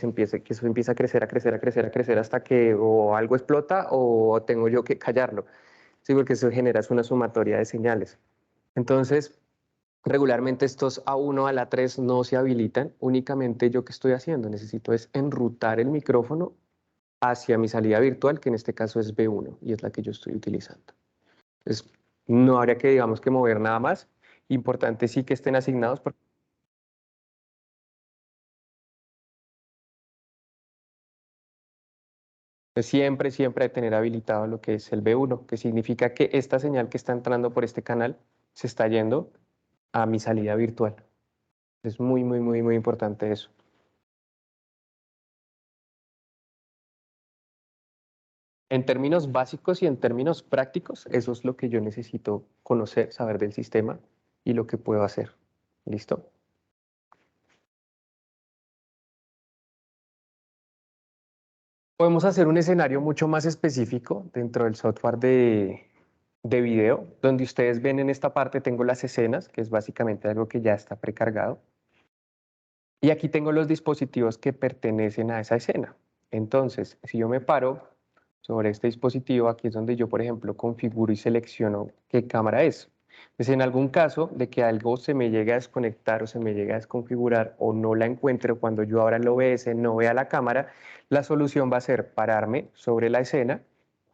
eso empieza a crecer, a crecer, a crecer, a crecer hasta que o algo explota o tengo yo que callarlo. Sí, porque eso genera una sumatoria de señales. Entonces, regularmente estos A1 a la 3 no se habilitan. Únicamente yo qué estoy haciendo, necesito es enrutar el micrófono hacia mi salida virtual, que en este caso es B1 y es la que yo estoy utilizando. Entonces, no habría que, digamos, que mover nada más. Importante sí que estén asignados porque siempre, siempre hay que tener habilitado lo que es el B1, que significa que esta señal que está entrando por este canal se está yendo a mi salida virtual. Es muy, muy, muy, muy importante eso. En términos básicos y en términos prácticos, eso es lo que yo necesito conocer, saber del sistema y lo que puedo hacer. ¿Listo? Podemos hacer un escenario mucho más específico dentro del software de video, donde ustedes ven en esta parte tengo las escenas, que es básicamente algo que ya está precargado. Y aquí tengo los dispositivos que pertenecen a esa escena. Entonces, si yo me paro sobre este dispositivo, aquí es donde yo, por ejemplo, configuro y selecciono qué cámara es. Entonces, en algún caso de que algo se me llegue a desconectar o se me llegue a desconfigurar o no la encuentre cuando yo abra el OBS, no vea la cámara, la solución va a ser pararme sobre la escena,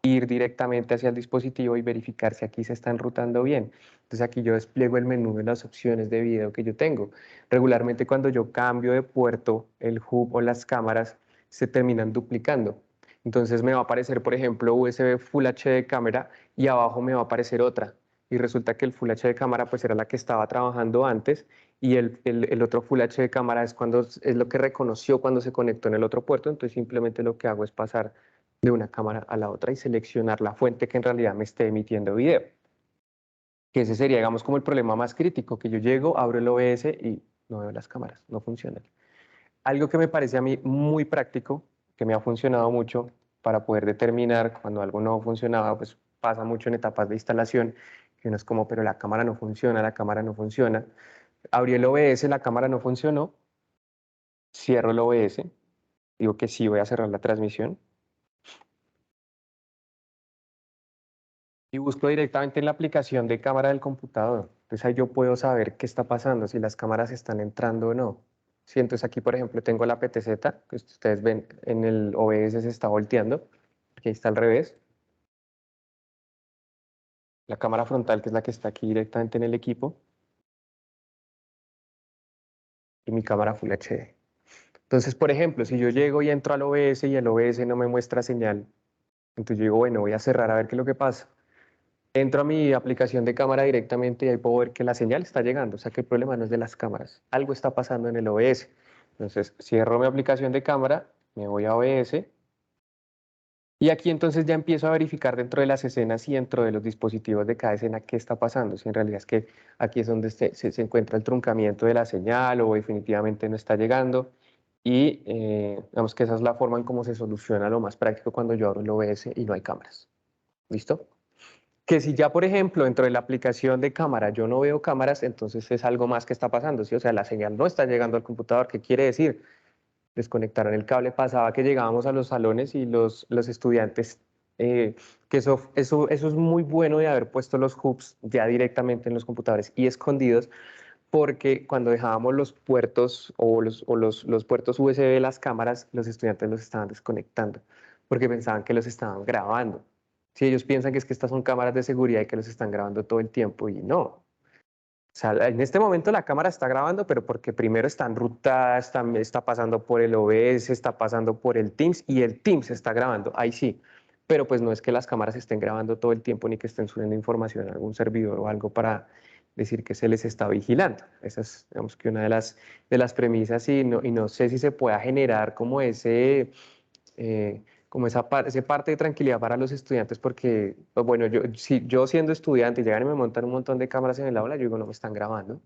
ir directamente hacia el dispositivo y verificar si aquí se está enrutando bien. Entonces aquí yo despliego el menú de las opciones de video que yo tengo. Regularmente cuando yo cambio de puerto, el hub o las cámaras se terminan duplicando. Entonces me va a aparecer, por ejemplo, USB Full HD cámara y abajo me va a aparecer otra. Y resulta que el Full HD cámara pues era la que estaba trabajando antes y el otro Full HD cámara es lo que reconoció cuando se conectó en el otro puerto. Entonces simplemente lo que hago es pasar de una cámara a la otra y seleccionar la fuente que en realidad me esté emitiendo video. Que ese sería, digamos, como el problema más crítico, que yo llego, abro el OBS y no veo las cámaras, no funcionan. Algo que me parece a mí muy práctico, que me ha funcionado mucho para poder determinar cuando algo no funcionaba, pues pasa mucho en etapas de instalación, que uno es como, pero la cámara no funciona, la cámara no funciona. Abrí el OBS, la cámara no funcionó, cierro el OBS, digo que sí voy a cerrar la transmisión, y busco directamente en la aplicación de cámara del computador. Entonces ahí yo puedo saber qué está pasando, si las cámaras están entrando o no. Sí, entonces aquí, por ejemplo, tengo la PTZ, que ustedes ven en el OBS se está volteando, aquí está al revés. La cámara frontal, que es la que está aquí directamente en el equipo. Y mi cámara Full HD. Entonces, por ejemplo, si yo llego y entro al OBS y el OBS no me muestra señal, entonces yo digo, bueno, voy a cerrar a ver qué es lo que pasa. Entro a mi aplicación de cámara directamente y ahí puedo ver que la señal está llegando, o sea que el problema no es de las cámaras, algo está pasando en el OBS. Entonces cierro mi aplicación de cámara, me voy a OBS y aquí entonces ya empiezo a verificar dentro de las escenas y dentro de los dispositivos de cada escena qué está pasando. Si en realidad es que aquí es donde se encuentra el truncamiento de la señal o definitivamente no está llegando. Y digamos que esa es la forma en cómo se soluciona lo más práctico cuando yo abro el OBS y no hay cámaras. ¿Listo? Que si ya, por ejemplo, dentro de la aplicación de cámara yo no veo cámaras, entonces es algo más que está pasando, ¿sí? O sea, la señal no está llegando al computador. ¿Qué quiere decir? Desconectaron el cable. Pasaba que llegábamos a los salones y los estudiantes, que eso es muy bueno de haber puesto los hubs ya directamente en los computadores y escondidos, porque cuando dejábamos los puertos los puertos USB de las cámaras, los estudiantes los estaban desconectando, porque pensaban que los estaban grabando. Si ellos piensan que es que estas son cámaras de seguridad y que los están grabando todo el tiempo, y no. O sea, en este momento la cámara está grabando, pero porque primero está enrutada, está pasando por el OBS, está pasando por el Teams y el Teams está grabando, ahí sí. Pero pues no es que las cámaras estén grabando todo el tiempo ni que estén subiendo información a algún servidor o algo para decir que se les está vigilando. Esa es, digamos que una de las premisas y no sé si se pueda generar como como ese parte de tranquilidad para los estudiantes, porque, pues bueno, si yo siendo estudiante llegan y me montan un montón de cámaras en el aula, yo digo, no me están grabando.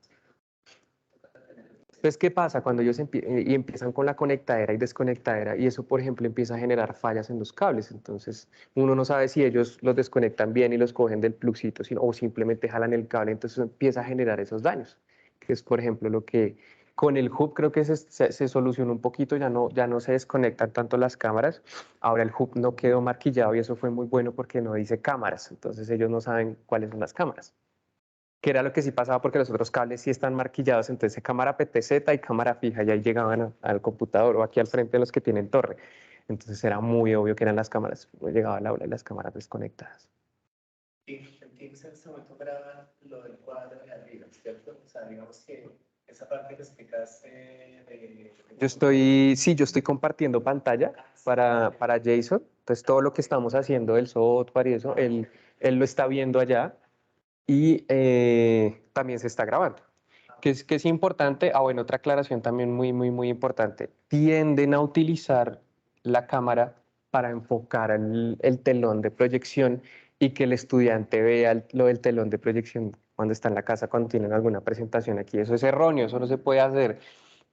Entonces, ¿qué pasa cuando ellos empiezan con la conectadera y desconectadera? Y eso, por ejemplo, empieza a generar fallas en los cables. Entonces, uno no sabe si ellos los desconectan bien y los cogen del plugcito, o simplemente jalan el cable. Entonces, empieza a generar esos daños, que es, por ejemplo, lo que con el hub creo que se solucionó un poquito, ya no se desconectan tanto las cámaras. Ahora el hub no quedó marquillado y eso fue muy bueno porque no dice cámaras. Entonces, ellos no saben cuáles son las cámaras, que era lo que sí pasaba porque los otros cables sí están marquillados, entonces cámara PTZ y cámara fija, y ahí llegaban al computador o aquí al frente de los que tienen torre. Entonces era muy obvio que eran las cámaras, llegaba al aula y las cámaras desconectadas. Y el Teams en este momento graba lo del cuadro de arriba, ¿cierto? O sea, digamos que esa parte que explicaste Yo estoy compartiendo pantalla para Jason, entonces todo lo que estamos haciendo del software y eso, él lo está viendo allá y también se está grabando. Que es importante, bueno, otra aclaración también muy, muy, muy importante. Tienden a utilizar la cámara para enfocar el telón de proyección y que el estudiante vea lo del telón de proyección cuando está en la casa, cuando tienen alguna presentación aquí. Eso es erróneo, eso no se puede hacer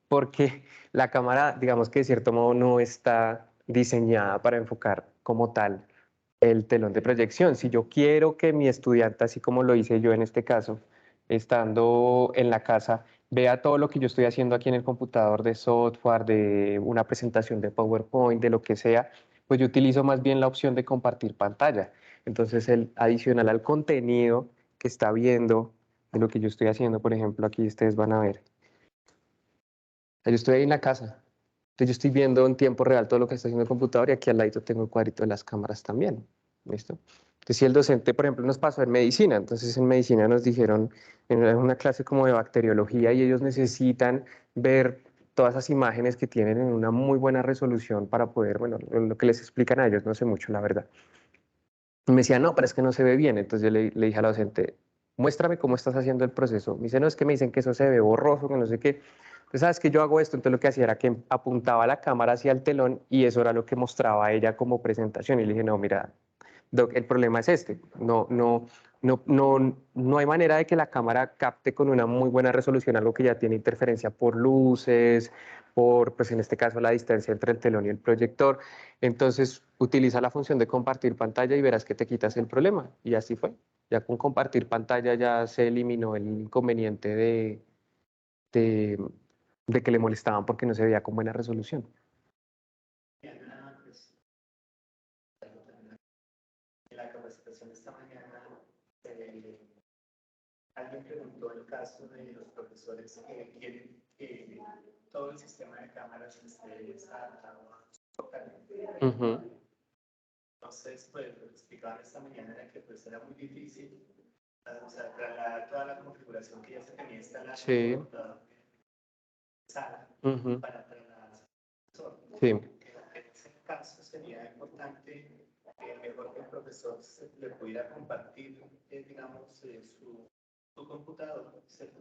porque la cámara, digamos que de cierto modo no está diseñada para enfocar como tal el telón de proyección. Si yo quiero que mi estudiante, así como lo hice yo en este caso, estando en la casa, vea todo lo que yo estoy haciendo aquí en el computador de software, de una presentación de PowerPoint, de lo que sea, pues yo utilizo más bien la opción de compartir pantalla. Entonces, el adicional al contenido que está viendo de lo que yo estoy haciendo, por ejemplo, aquí ustedes van a ver. Yo estoy ahí en la casa, entonces yo estoy viendo en tiempo real todo lo que está haciendo el computador y aquí al lado tengo el cuadrito de las cámaras también. ¿Listo? Entonces, si el docente, por ejemplo, nos pasó en medicina, entonces en medicina nos dijeron en una clase como de bacteriología y ellos necesitan ver todas esas imágenes que tienen en una muy buena resolución para poder, bueno, lo que les explican a ellos, no sé mucho, la verdad. Y me decía, no, pero es que no se ve bien. Entonces yo le dije a la docente, muéstrame cómo estás haciendo el proceso. Me dice, no, es que me dicen que eso se ve borroso, que no sé qué. Entonces, ¿sabes que yo hago esto? Entonces lo que hacía era que apuntaba la cámara hacia el telón y eso era lo que mostraba a ella como presentación. Y le dije, no, mira, Doc, el problema es este. No hay manera de que la cámara capte con una muy buena resolución algo que ya tiene interferencia por luces, por, pues en este caso, la distancia entre el telón y el proyector. Entonces, utiliza la función de compartir pantalla y verás que te quitas el problema. Y así fue. Ya con compartir pantalla ya se eliminó el inconveniente de, de que le molestaban porque no se veía con buena resolución. En la capacitación de esta mañana, alguien preguntó el caso de los profesores que quieren que todo el sistema de cámaras esté adaptado a su local. Entonces, pues lo que explicaban esta mañana era que pues era muy difícil, o sea, trasladar toda la configuración que ya se tenía instalada en la sala para trasladar Sí. En ese caso sería importante mejor que el profesor le pudiera compartir, digamos, su computador, ¿cierto?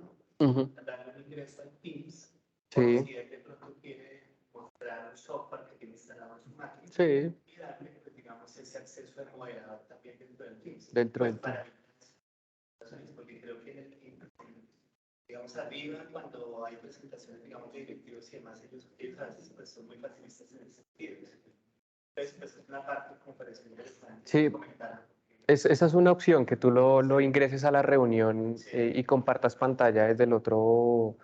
Darle un ingreso al Teams, Sí. si él de pronto quiere mostrar un software que tiene instalado en su máquina, Sí. y darle, pues, digamos, ese acceso de moderador también dentro del Teams. Dentro pues, del para porque creo que en el Teams, digamos, arriba, cuando hay presentaciones, digamos, de directivos y demás, ellos a veces pues, son muy facilitistas en ese sentido. Entonces, pues es una parte que me parece interesante. Sí, esa es una opción, que tú lo ingreses a la reunión y compartas pantalla desde el otro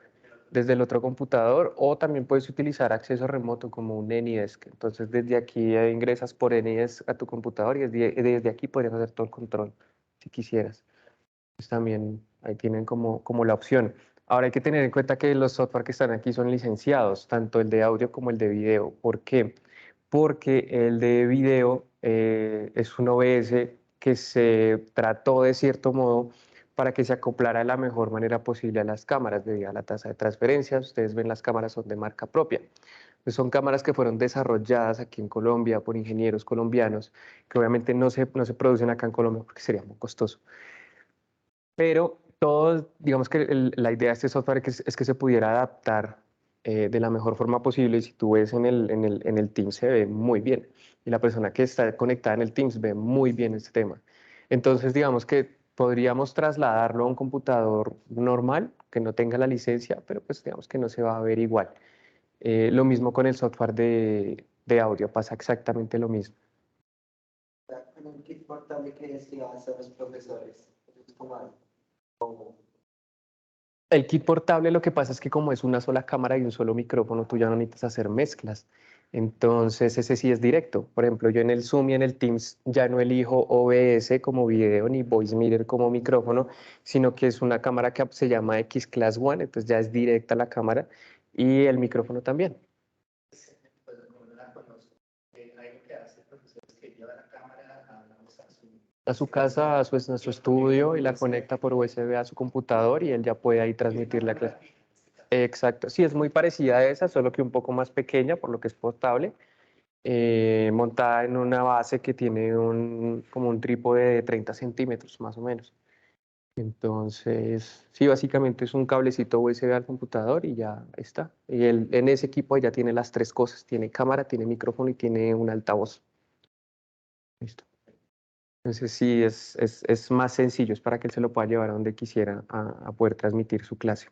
computador, o también puedes utilizar acceso remoto como un AnyDesk. Entonces, desde aquí ingresas por AnyDesk a tu computador y desde aquí podrías hacer todo el control, si quisieras. Pues también ahí tienen como la opción. Ahora hay que tener en cuenta que los software que están aquí son licenciados, tanto el de audio como el de video. ¿Por qué? Porque el de video es un OBS que se trató de cierto modo para que se acoplara de la mejor manera posible a las cámaras debido a la tasa de transferencia. Ustedes ven las cámaras son de marca propia. Pues son cámaras que fueron desarrolladas aquí en Colombia por ingenieros colombianos, que obviamente no se producen acá en Colombia porque sería muy costoso. Pero todo, digamos que la idea de este software es que se pudiera adaptar de la mejor forma posible. Y si tú ves en el Teams se ve muy bien. Y la persona que está conectada en el Teams ve muy bien este tema. Entonces, digamos que podríamos trasladarlo a un computador normal que no tenga la licencia, pero pues digamos que no se va a ver igual. Lo mismo con el software de audio, pasa exactamente lo mismo. Qué importante que es que hacen los profesores. El kit portable lo que pasa es que como es una sola cámara y un solo micrófono, tú ya no necesitas hacer mezclas. Entonces ese sí es directo. Por ejemplo, yo en el Zoom y en el Teams ya no elijo OBS como video ni Voice Mirror como micrófono, sino que es una cámara que se llama X Class One, entonces ya es directa la cámara y el micrófono también. A su casa, a su estudio y la conecta por USB a su computador y él ya puede ahí transmitir la clase. Exacto, sí, es muy parecida a esa, solo que un poco más pequeña, por lo que es portable, montada en una base que tiene como un trípode de 30 centímetros, más o menos. Entonces, sí, básicamente es un cablecito USB al computador y ya está. Y en ese equipo ya tiene las tres cosas, tiene cámara, tiene micrófono y tiene un altavoz. Listo. Entonces sí, es más sencillo, es para que él se lo pueda llevar a donde quisiera a poder transmitir su clase.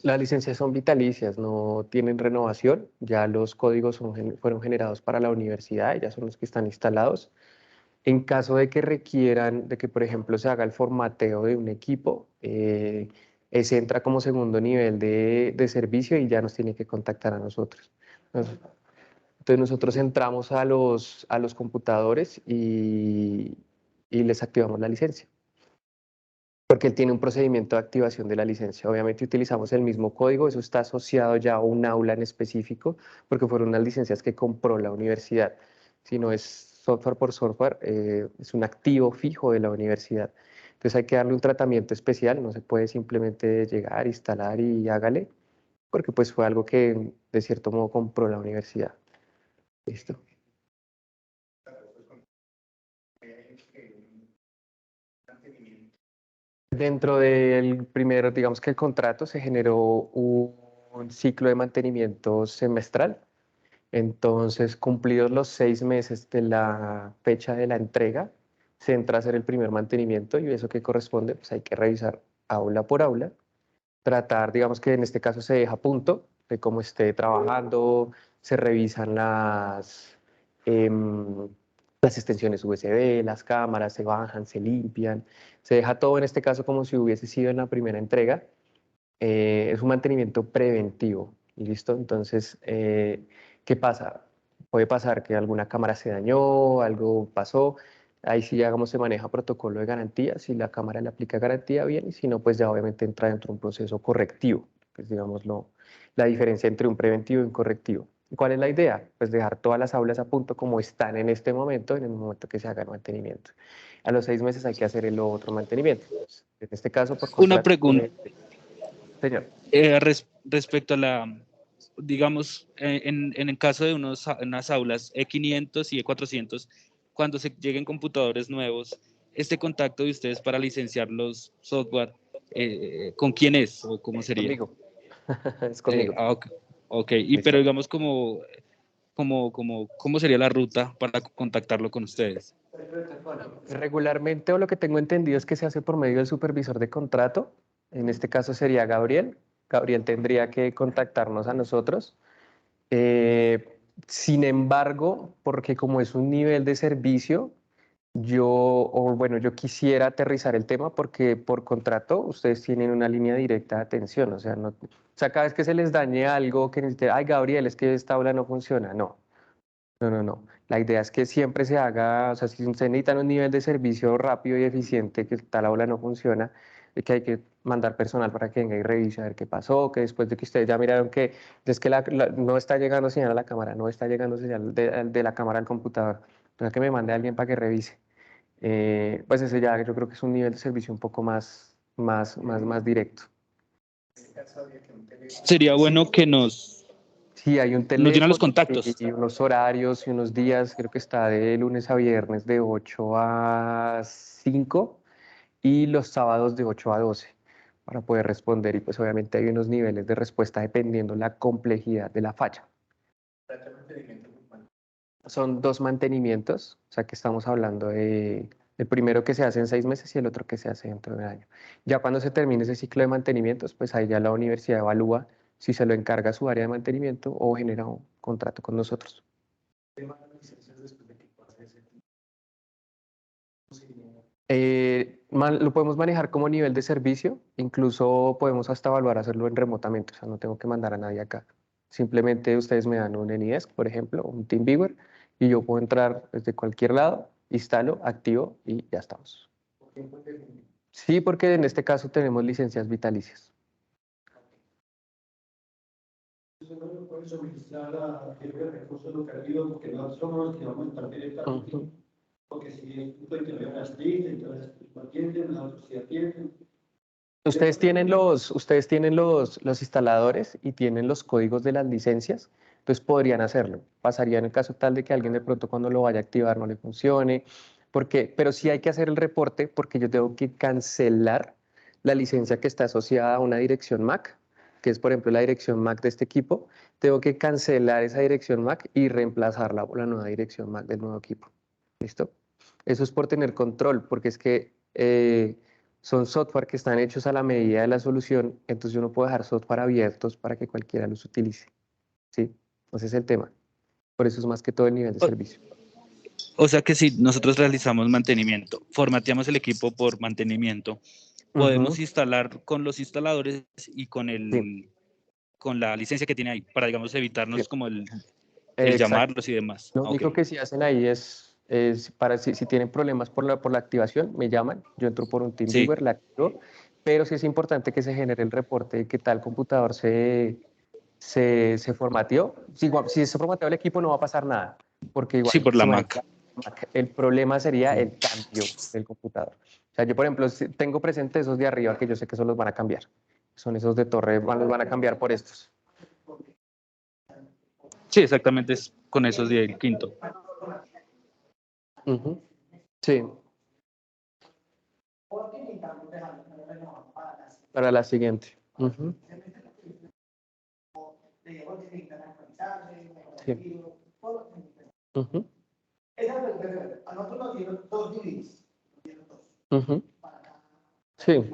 Las licencias son vitalicias, no tienen renovación, ya los códigos fueron generados para la universidad, ya son los que están instalados. En caso de que requieran de que, por ejemplo, se haga el formateo de un equipo, ese entra como segundo nivel de servicio y ya nos tiene que contactar a nosotros. Entonces nosotros entramos a los computadores y les activamos la licencia. Porque él tiene un procedimiento de activación de la licencia. Obviamente utilizamos el mismo código, eso está asociado ya a un aula en específico, porque fueron unas licencias que compró la universidad. Si no es software por software, es un activo fijo de la universidad. Entonces hay que darle un tratamiento especial, no se puede simplemente llegar, instalar y hágale, porque pues fue algo que de cierto modo compró la universidad. ¿Listo? Dentro del primer, digamos que el contrato se generó un ciclo de mantenimiento semestral. Entonces, cumplidos los 6 meses de la fecha de la entrega, se entra a hacer el primer mantenimiento y eso que corresponde, pues hay que revisar aula por aula, tratar, digamos que en este caso se deja punto de cómo esté trabajando, se revisan em, las extensiones USB, las cámaras, se bajan, se limpian, se deja todo en este caso como si hubiese sido en la primera entrega. Es un mantenimiento preventivo, ¿listo? Entonces, ¿qué pasa? Puede pasar que alguna cámara se dañó, algo pasó, ahí sí ya se maneja protocolo de garantía, si la cámara le aplica garantía bien, y si no, pues ya obviamente entra dentro de un proceso correctivo, que es, digamos, la diferencia entre un preventivo y un correctivo. ¿Cuál es la idea? Pues dejar todas las aulas a punto como están en este momento, en el momento que se haga el mantenimiento. A los 6 meses hay que hacer el otro mantenimiento. En este caso, por Una contrato. pregunta. Señor. Respecto a la, digamos, en el caso de unas aulas E500 y E400, cuando se lleguen computadores nuevos, este contacto de ustedes para licenciar los software, ¿con quién es o cómo sería? Conmigo. Es conmigo. Ok, okay. Pero digamos ¿cómo sería la ruta para contactarlo con ustedes? Regularmente, o lo que tengo entendido es que se hace por medio del supervisor de contrato. En este caso sería Gabriel. Gabriel tendría que contactarnos a nosotros. Sin embargo, porque como es un nivel de servicio, yo quisiera aterrizar el tema porque por contrato ustedes tienen una línea directa de atención, o sea, no, o sea, cada vez que se les dañe algo que necesite, ay, Gabriel, es que esta aula no funciona, no, no, no, no. La idea es que siempre se haga, o sea, si se necesitan un nivel de servicio rápido y eficiente, que tal aula no funciona, que hay que mandar personal para que venga y revise a ver qué pasó, que después de que ustedes ya miraron que es que no está llegando señal a la cámara, no está llegando señal de la cámara al computador, entonces que me mande a alguien para que revise. Pues ese ya yo creo que es un nivel de servicio un poco más directo. Sería bueno que Sí, hay un nos dieran los teléfono contactos. y unos horarios y unos días, creo que está de lunes a viernes de 8 a 5 y los sábados de 8 a 12 para poder responder y pues obviamente hay unos niveles de respuesta dependiendo la complejidad de la falla. Son 2 mantenimientos, o sea que estamos hablando de el primero que se hace en 6 meses y el otro que se hace dentro de un año. Ya cuando se termine ese ciclo de mantenimientos, pues ahí ya la universidad evalúa si se lo encarga su área de mantenimiento o genera un contrato con nosotros. Lo podemos manejar como nivel de servicio, incluso podemos hasta evaluar hacerlo en remotamente, o sea, no tengo que mandar a nadie acá. Simplemente ustedes me dan un AnyDesk, por ejemplo, un TeamViewer, y yo puedo entrar desde cualquier lado, instalo, activo y ya estamos. Sí, porque en este caso tenemos licencias vitalicias. No puede suministrar a recursos educativos porque no somos los que vamos a impartir el curso. Porque si es un que veo las TIC, entonces no atienden, nosotros sí atienden. Ustedes tienen los instaladores y tienen los códigos de las licencias, entonces podrían hacerlo. Pasaría en el caso tal de que alguien de pronto cuando lo vaya a activar no le funcione, pero sí hay que hacer el reporte porque yo tengo que cancelar la licencia que está asociada a una dirección MAC que es por ejemplo la dirección MAC de este equipo, tengo que cancelar esa dirección MAC y reemplazarla por la nueva dirección MAC del nuevo equipo. ¿Listo? Eso es por tener control, porque es que son software que están hechos a la medida de la solución, entonces yo no puedo dejar software abiertos para que cualquiera los utilice. ¿Sí? Ese es el tema. Por eso es más que todo el nivel de servicio. O sea que si nosotros realizamos mantenimiento, formateamos el equipo por mantenimiento, podemos instalar con los instaladores y con Sí, con la licencia que tiene ahí, para, digamos, sí. evitarnos como el Exacto. llamarlos y demás. Lo Ok. único que sí hacen ahí es para si tienen problemas por la activación, me llaman, yo entro por un Sí, TeamViewer, la activo, pero sí es importante que se genere el reporte de que tal computador se formateó. Si se formateó el equipo no va a pasar nada, porque sí, igual por la se maneja Mac. la Mac. El problema sería Sí. el cambio del computador. O sea, yo por ejemplo tengo presente esos de arriba que yo sé que esos los van a cambiar. Son esos de torre, los van a cambiar por estos. Sí, exactamente, es con esos del quinto. Ujú. Sí, para la siguiente. Ujú. Sí. Ujú. A nosotros nos dieron 2 DVDs. Ujú. Sí,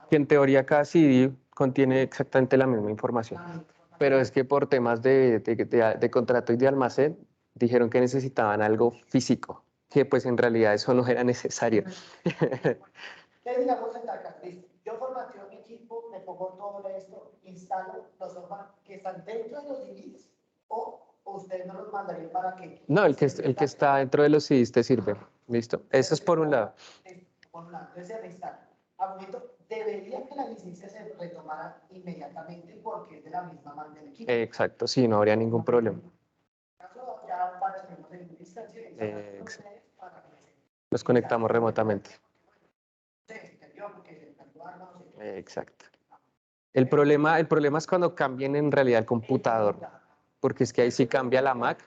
que en teoría cada CD contiene exactamente la misma información, pero es que por temas de contrato y de almacén dijeron que necesitaban algo físico, que pues en realidad eso no era necesario. Entonces, digamos, acá, listo. Yo formateo mi equipo, me pongo todo esto, instalo los software que están dentro de los DVDs o ustedes no los mandarían para que. No, el que está dentro de los CDs te sirve, ¿listo? Eso es por un lado. Por un lado, entonces se reinstala. Al momento, debería que la licencia se retomara inmediatamente porque es de la misma marca del equipo. Exacto, sí, no habría ningún problema. Ya para tenemos en distancia, Exacto. Nos conectamos remotamente. Exacto. El problema es cuando cambien en realidad el computador, porque es que ahí sí cambia la Mac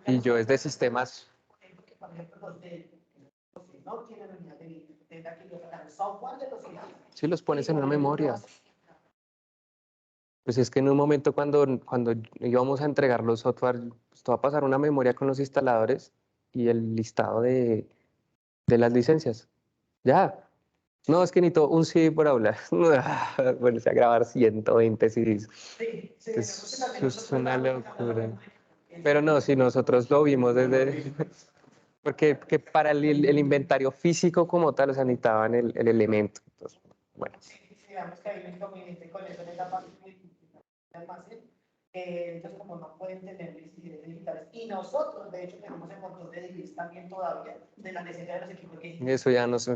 y yo es de sistemas. No tienen unidad de vida, tendrá que sacar el software de los sistemas. Si los pones en una memoria. Pues es que en un momento cuando íbamos a entregar los software, pues te va a pasar una memoria con los instaladores y el listado de las licencias. Ya. No, es que necesito un CD por aula. Bueno, a grabar 120 CDs. Sí, sí, Eso es una locura. Pero no, si nosotros lo vimos desde... Porque que para el inventario físico como tal, o sea, necesitaban el elemento. Entonces, bueno. sí, digamos que hay un inconveniente con eso en esa parte de almacén. Entonces, como no pueden tener licencias digitales, y nosotros, de hecho, tenemos el montón de DVDs también todavía de la necesidad de los equipos que Eso ya no sé,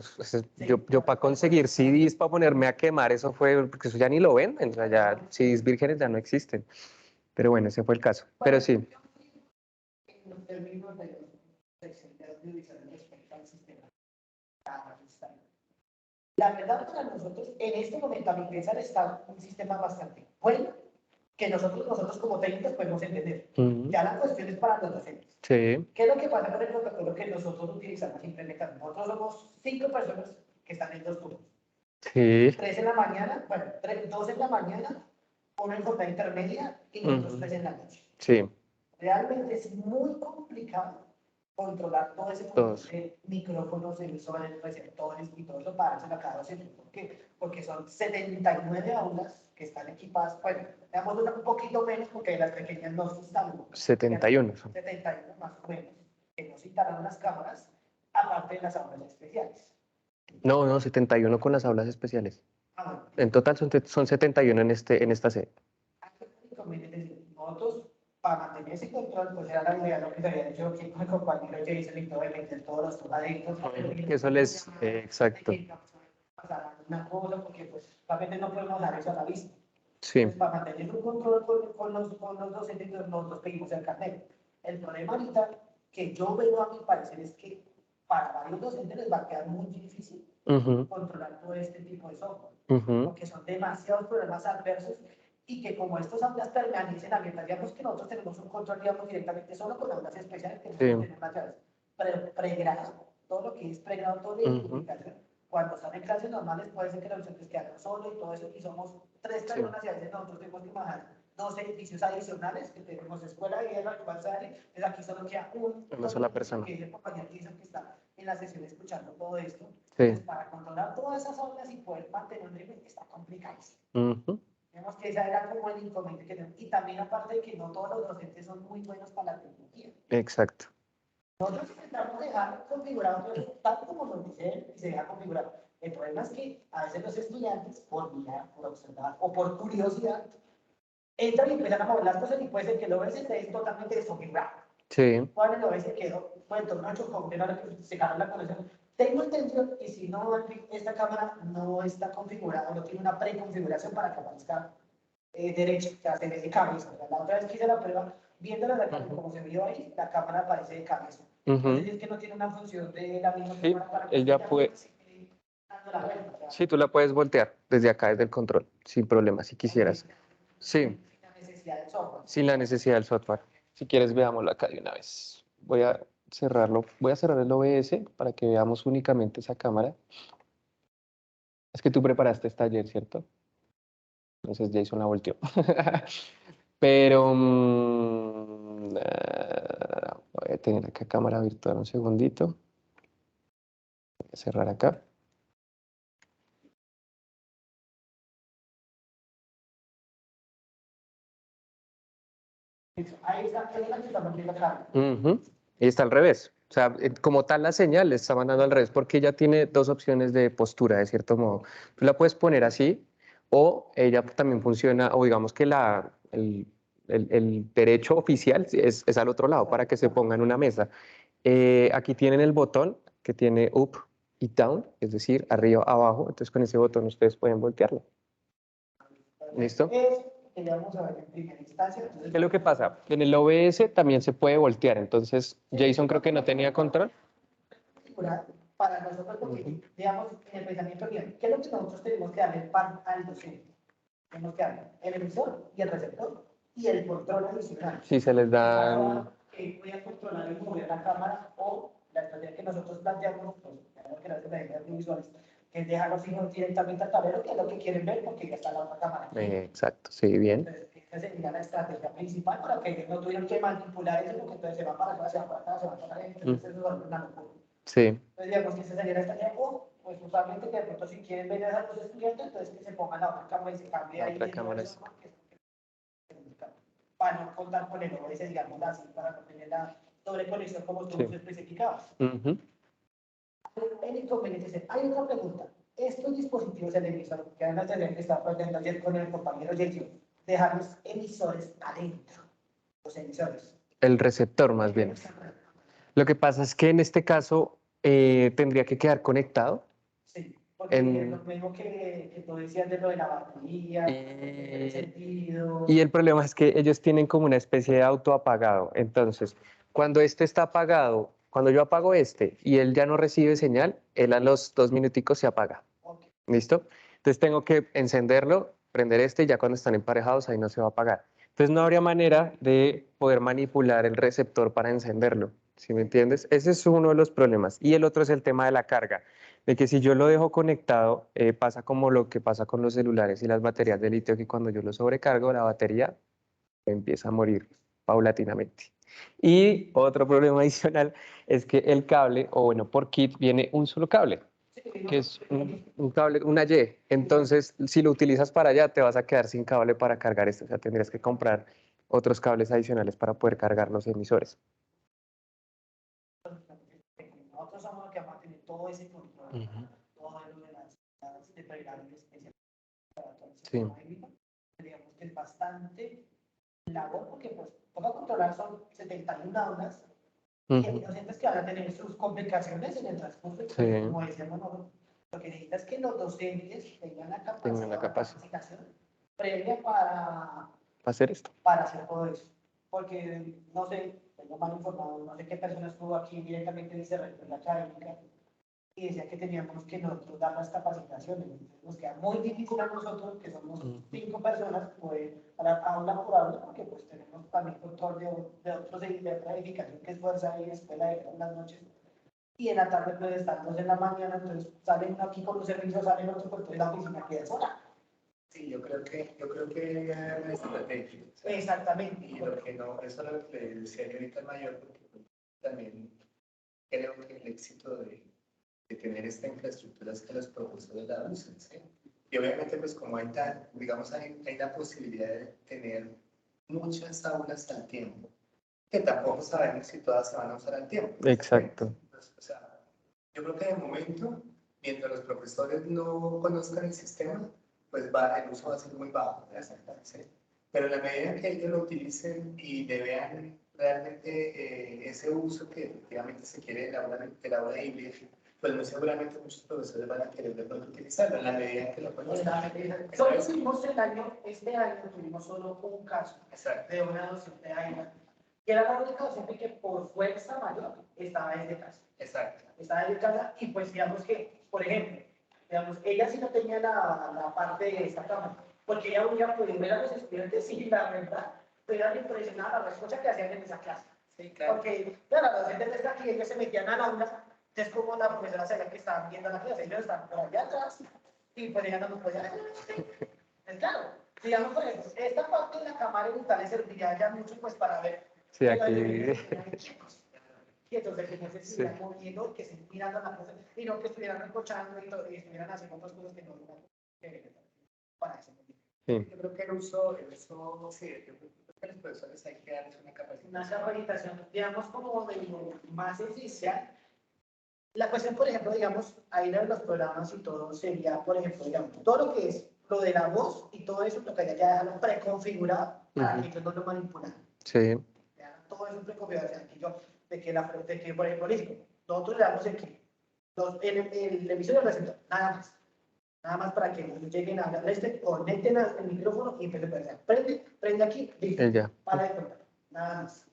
yo para conseguir CDs para ponerme a quemar, eso fue, porque eso ya ni lo venden, o sea, ya CDs vírgenes ya no existen. Pero bueno, ese fue el caso. Pero sí. en los términos de la audiovisual respecto al sistema. La verdad, para nosotros, en este momento, a mi pensar, está un sistema bastante bueno, que nosotros como técnicos podemos entender. Ya la cuestión es para los docentes. Sí. ¿Qué es lo que pasa con el protocolo que nosotros utilizamos implementando? Nosotros somos 5 personas que están en 2 turnos. Sí. 3 en la mañana, bueno, 2 en la mañana, 1 en jornada intermedia y nosotros 3 en la noche. Sí. Realmente es muy complicado controlar todo ese montón de micrófonos, sensores, receptores y todo eso para hacer a cada docente. ¿Por qué? Porque son 79 aulas que están equipadas, bueno, digamos un poquito menos porque las pequeñas no se instalan. 71. 71 más o menos, que no se instalaron las cámaras, aparte de las aulas especiales. No, 71 con las aulas especiales. Bueno, En total son 71 en esta sede. nosotros, para mantener ese control, pues era la idea, lo que se había dicho aquí con el compañero Jason y todo, de meter todos los tocadictos. Que eso les... exacto. Una cosa, porque pues realmente no podemos dar eso a la vista. Sí. Entonces, para mantener un control con los docentes, nosotros pedimos el carnet. El problema ahorita que yo veo a mi parecer es que para varios docentes les va a quedar muy difícil controlar todo este tipo de software, porque son demasiados problemas adversos y que como estos aulas permanecen abiertas, digamos que nosotros tenemos un control, digamos, directamente solo con aulas especiales, que no tenemos las llaves, pero pregrado, todo lo que es pregrado, todo de comunicación, cuando están en clases normales puede ser que los docentes quedan solos y todo eso, y somos 3 personas y a veces nosotros tenemos que manejar 2 edificios adicionales, que tenemos escuela de guerra, entonces aquí solo queda una sola persona. Que es el compañero que está en la sesión escuchando todo esto. Sí. Entonces, para controlar todas esas aulas y poder mantener un nivel está complicadísimo. Vemos que esa era como el inconveniente que tenemos. Y también aparte de que no todos los docentes son muy buenos para la tecnología. Exacto. Nosotros intentamos dejar configurado todo tal como nos dice él y se deja configurado. El problema es que a veces los estudiantes, por mirar, por observar o por curiosidad, entran y empiezan a mover las cosas y puede ser que el OBS esté totalmente desconfigurado. Sí. ¿Cuál el OBS quedó? Bueno, no chocó, que no se ganó la conexión. Tengo entendido que si no, esta cámara no está configurada, no tiene una preconfiguración para que aparezca derecho, o sea, se ve de cabeza. La otra vez que hice la prueba, viéndola la cámara, como se vio ahí, la cámara aparece de cabeza. Entonces es que no tiene una función de la misma cámara para que ella puede. Sí, tú la puedes voltear desde acá, desde el control, sin problema, si quisieras. Sí. Sin la necesidad del software. Sin la necesidad del software. Si quieres, veámoslo acá de una vez. Voy a cerrarlo. Voy a cerrar el OBS para que veamos únicamente esa cámara. Es que tú preparaste este taller, ¿cierto? Entonces Jason la volteó. Pero voy a tener acá cámara virtual un segundito. Voy a cerrar acá. Ahí está, ahí está la cámara. Y está al revés. O sea, como tal la señal le está mandando al revés porque ella tiene dos opciones de postura, de cierto modo. Tú la puedes poner así o ella también funciona, o digamos que el derecho oficial es al otro lado para que se ponga en una mesa. Aquí tienen el botón que tiene up y down, es decir, arriba, abajo. Entonces con ese botón ustedes pueden voltearlo. ¿Listo? Queríamos saber en primera instancia. ¿Qué es lo que pasa? En el OBS también se puede voltear, entonces Jason creo que no tenía control. Para nosotros, porque, digamos, en el pensamiento bien, ¿qué es lo que nosotros tenemos que darle pan al docente? Tenemos que darle el emisor y el receptor y el control adicional. Sí, se les da... Voy a controlar y mover la cámara o la estrategia que nosotros planteamos, pues, que las estrategias visuales, que es dejar los hijos directamente al tablero, que es lo que quieren ver, porque ya está la otra cámara. Exacto, sí, bien. Entonces, esa sería la estrategia principal para que no tuvieran que manipular eso, porque entonces se va para acá, se va para acá, se va para acá, entonces eso es una locura. Sí. Entonces, digamos que esa sería la estrategia, o pues usualmente que de pronto si quieren ver a los estudiantes, entonces que se pongan la otra cámara y se cambie ahí. La otra cámara es... Para no contar con el OBS, digamos así, para no tener la sobreconexión como tú especificabas. El inconveniente es, hay otra pregunta. Estos dispositivos del emisor, que además de que estaba planteando ayer con el compañero Jetio, dejar los emisores adentro, los emisores. El receptor, más bien. Lo que pasa es que en este caso tendría que quedar conectado. Sí, porque es lo mismo que tú decías de lo de la batería, el sentido. Y el problema es que ellos tienen como una especie de autoapagado. Entonces, cuando este está apagado, cuando yo apago este y él ya no recibe señal, él a los 2 minuticos se apaga. Okay. ¿Listo? Entonces tengo que encenderlo, prender este y ya cuando están emparejados ahí no se va a apagar. Entonces no habría manera de poder manipular el receptor para encenderlo. ¿Sí me entiendes? Ese es uno de los problemas. Y el otro es el tema de la carga, de que si yo lo dejo conectado, pasa como lo que pasa con los celulares y las baterías de litio, que cuando yo lo sobrecargo, la batería empieza a morir paulatinamente. Y otro problema adicional es que el cable, o bueno, por kit viene un solo cable, que es un cable, una Y. Entonces, si lo utilizas para allá, te vas a quedar sin cable para cargar esto. O sea, tendrías que comprar otros cables adicionales para poder cargar los emisores. Nosotros somos los que vamos a tener todo ese control, todo lo de las de pregrados especiales para todo el sistema híbrido. Digamos que es bastante labor porque pues toca controlar son 71 aulas y hay docentes que van a tener sus complicaciones en el transcurso. Como decíamos nosotros, lo que necesita es que los docentes tengan la capacitación previa para hacer esto. Para hacer todo eso. Porque, no sé, tengo mal informado, no sé qué persona estuvo aquí directamente dice la académica y decía que teníamos que nosotros dar las capacitaciones. Entonces, nos queda muy difícil a nosotros, que somos 5 personas, poder hablar aula por aula, porque pues tenemos también control de otra edificación que es fuerza y escuela de las noches. y en la tarde pues están 2 de la mañana, entonces salen uno aquí con los servicios, salen otro por toda la oficina queda sola. Sí, yo creo que debe haber una estrategia. O sea, Exactamente. y lo que no, eso es lo que le decía yo ahorita al mayor, porque también creo que el éxito de tener esta infraestructura es que los profesores la usen, ¿sí? Y obviamente, pues como hay tal, digamos, hay la posibilidad de tener muchas aulas al tiempo, que tampoco sabemos si todas se van a usar al tiempo. Exacto. Pues, o sea, yo creo que de momento, mientras los profesores no conozcan el sistema, pues el uso va a ser muy bajo, ¿sí? Pero en la medida que ellos lo utilicen y le vean realmente ese uso que efectivamente se quiere de la aula híbrida, pues muy seguramente muchos profesores van a querer de pronto utilizarlo en la medida que lo puedan usar. Solo tuvimos este año tuvimos solo un caso Exacto. de una docente AIMA, que era la única docente que por fuerza mayor estaba desde casa. Exacto. Estaba desde casa y pues digamos que, por ejemplo, digamos, ella sí no tenía la parte de esta cámara, porque ella unía poder ver a los estudiantes y la verdad, pero era impresionada la respuesta que hacían en esa clase. Sí, claro. Porque, claro, los docentes desde aquí, ellos se metían al aula, es como la profesora sabía que estaban viendo la clase, ellos estaban por allá atrás, y pues ella no nos podía ver. Es claro, digamos, por ejemplo, esta parte de la cámara brutal le serviría ya mucho pues para ver Sí, que los aquí. niños estuvieran quietos, quietos, de que no se estuvieran moviendo, que se mirando la cosa, y no que estuvieran recochando y estuvieran haciendo otras cosas que no para eso. Sí. Yo creo que el uso, sí, yo creo que los profesores hay que darles una capacitación. Una capacitación, digamos, como de lo más esencial. La cuestión, por ejemplo, digamos, ahí de los programas y todo sería, por ejemplo, digamos, todo lo que es lo de la voz y todo eso, lo que ya dejarlo preconfigurado para que ellos no lo manipulen. Sí. Todo eso preconfigurado, o sea, que yo, de que, por ejemplo, listo, nosotros le damos el emisor y el receptor, nada más para que ellos lleguen a hablar, conecten el micrófono y empiecen a perder. Prende aquí, listo, Ya. para de contar, nada más.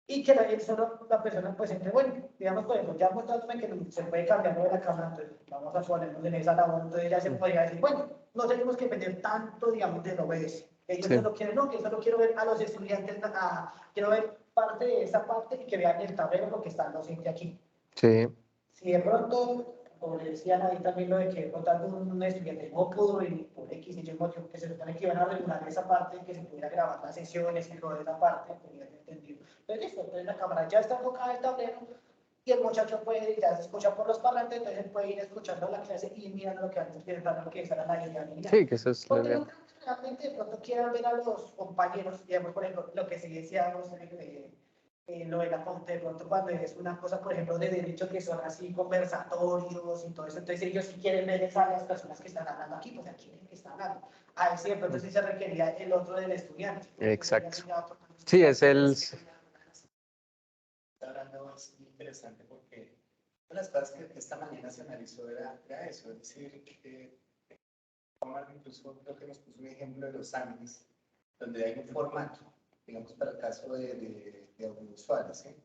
Y que la persona pues entre, bueno, digamos, por ejemplo, ya mostrándome que se puede cambiar lo de la cámara, entonces vamos a ponernos en esa labor, entonces ya se podría decir, bueno, no tenemos que depender tanto, digamos, de lo OBS. Ellos Sí. solo quieren, no, que solo quiero ver a los estudiantes, quiero ver parte de esa parte y que vean el tablero porque está el docente aquí. Sí. Si de pronto, como le decían ahí también lo de que votando un estudiante no pudo y por X y Y motivo, que se supone que iban a regular esa parte, que se pudiera grabar las sesiones y todo esa parte, podría ser entendido. Entonces, listo, entonces la cámara ya está enfocada en el tablero y el muchacho puede, ya se escucha por los parlantes, entonces él puede ir escuchando la clase y ir mirando lo que antes quiere dar, lo que esa era la idea. Sí, que eso es lo Porque que. no creo que realmente de pronto quieran ver a los compañeros, digamos, por ejemplo, lo que sí decíamos, lo de la de pronto cuando es una cosa, por ejemplo, de derecho que son así conversatorios y todo eso, entonces ellos sí quieren ver a las personas que están hablando aquí, pues aquí que están hablando. Ahí sí, de pronto sí se requería el otro del estudiante. Exacto. Sí, es el. Está hablando es muy interesante porque una de las cosas que esta mañana se analizó era eso, es decir, que incluso creo que nos puso un ejemplo de los animes, donde hay un formato, digamos para el caso de audiovisuales, ¿sí?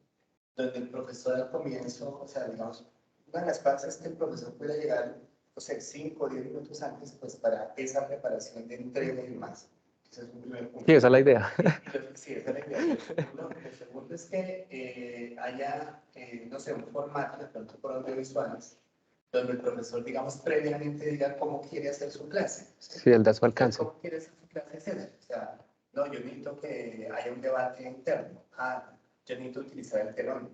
Donde el profesor al comienzo, o sea, digamos, una de las cosas es que el profesor pueda llegar, o sea, 5 o 10 minutos antes, pues para esa preparación de entrega y demás. Ese es un primer punto. Sí, esa es la idea. Sí, esa es la idea. Lo segundo es que haya, no sé, un formato, de pronto por audiovisuales, donde el profesor, digamos, previamente diga cómo quiere hacer su clase. Sí, él da su alcance. ¿Cómo quiere hacer su clase? Es eso. O sea, no, yo necesito que haya un debate interno. Yo necesito utilizar el telón.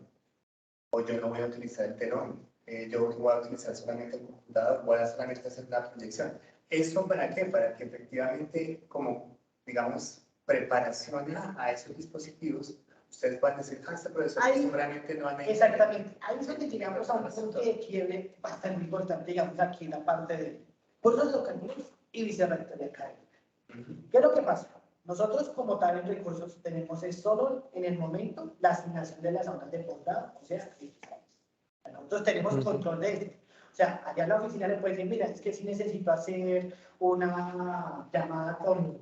O yo no voy a utilizar el telón. Yo voy a utilizar solamente el computador, voy a solamente hacer la proyección. ¿Eso para qué? Para que efectivamente, como, digamos, preparación a esos dispositivos, ustedes puedan decir, este profesor seguramente no van a ir. Exactamente. Ahí es donde llegamos a un punto de quiebre bastante importante, digamos, aquí en la parte de cursos educativos y vicerrectoría de académica. ¿Qué es lo que pasa? Nosotros, como tal, en recursos, tenemos solo en el momento la asignación de las aulas de posgrado, o sea, nosotros tenemos control de esto. O sea, allá en la oficina le pueden decir, mira, es que si necesito hacer una llamada con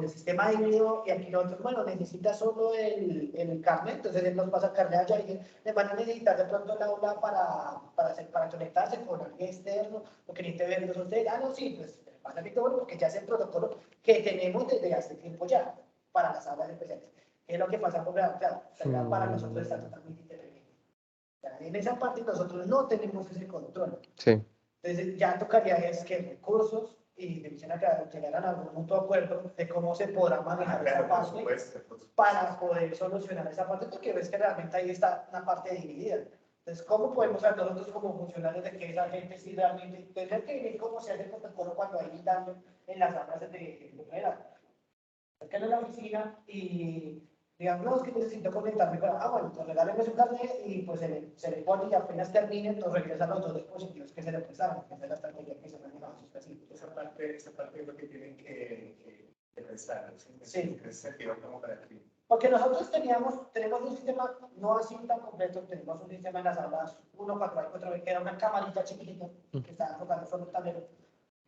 el sistema híbrido y aquí nosotros, bueno, necesita solo el carnet, entonces él nos pasa el carnet allá y le van a necesitar de pronto el aula para conectarse con alguien externo, lo que necesite verlos ustedes. No, sí, pues pasa el micrófono porque ya es el protocolo que tenemos desde hace tiempo ya para las aulas especiales. ¿Qué es lo que pasa con la claro, para nosotros está totalmente intervenido. sea, en esa parte nosotros no tenemos ese control. Sí. Entonces ya tocaría es que recursos y llegaran a algún mutuo acuerdo de cómo se podrá manejar esa parte para poder solucionar esa parte, porque ves que realmente ahí está una parte dividida. Entonces, ¿cómo podemos saber nosotros como funcionarios de que esa gente sí realmente tendría que ver cómo se hace el protocolo cuando hay daño en las aulas de primera? Es que en la oficina y digamos, no, es que necesito comentarme, pero, bueno, pues regáleme su carnet y pues se le pone y apenas termine, nos regresan los dos dispositivos que se le prestaron, que es la estrategia que se maneja así. Esa parte es lo que tienen que prestar, ¿sí? Sí. En ese sentido, como para ti. Porque nosotros tenemos un sistema no así tan completo, tenemos un sistema en las aulas 144 y 4B, que era una camarita chiquitita que estaba enfocando sobre el tablero,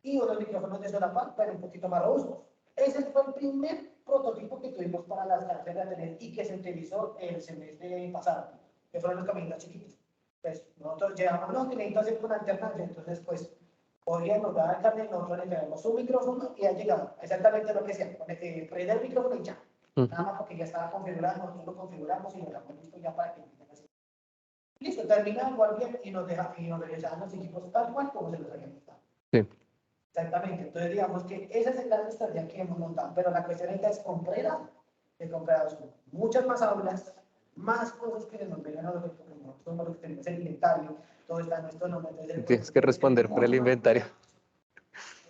y unos micrófonos de solapar, pero un poquito más robustos. Ese fue el primer prototipo que tuvimos para las clases de Ateneo y que se utilizó el semestre pasado, que fueron los caminitos chiquitos. Pues nosotros llevamos, no, que necesito hacer una alternancia, entonces pues podríamos dar el carnet, nosotros le traemos un micrófono y ha llegado exactamente lo que sea, prende el micrófono y ya. Nada más porque ya estaba configurado, nosotros lo configuramos y lo dejamos listo ya para que empiecen así. Listo, termina igual bien y nos regresaban los equipos tal cual como se los habían dado. Sí. Exactamente, entonces digamos que esa es la estrategia que hemos montado, pero la cuestión es comprar muchas más aulas, más cosas que nos vengan a nosotros, porque nosotros somos los que tenemos el inventario, todo está en nuestro nombre. Tienes que responder por el inventario.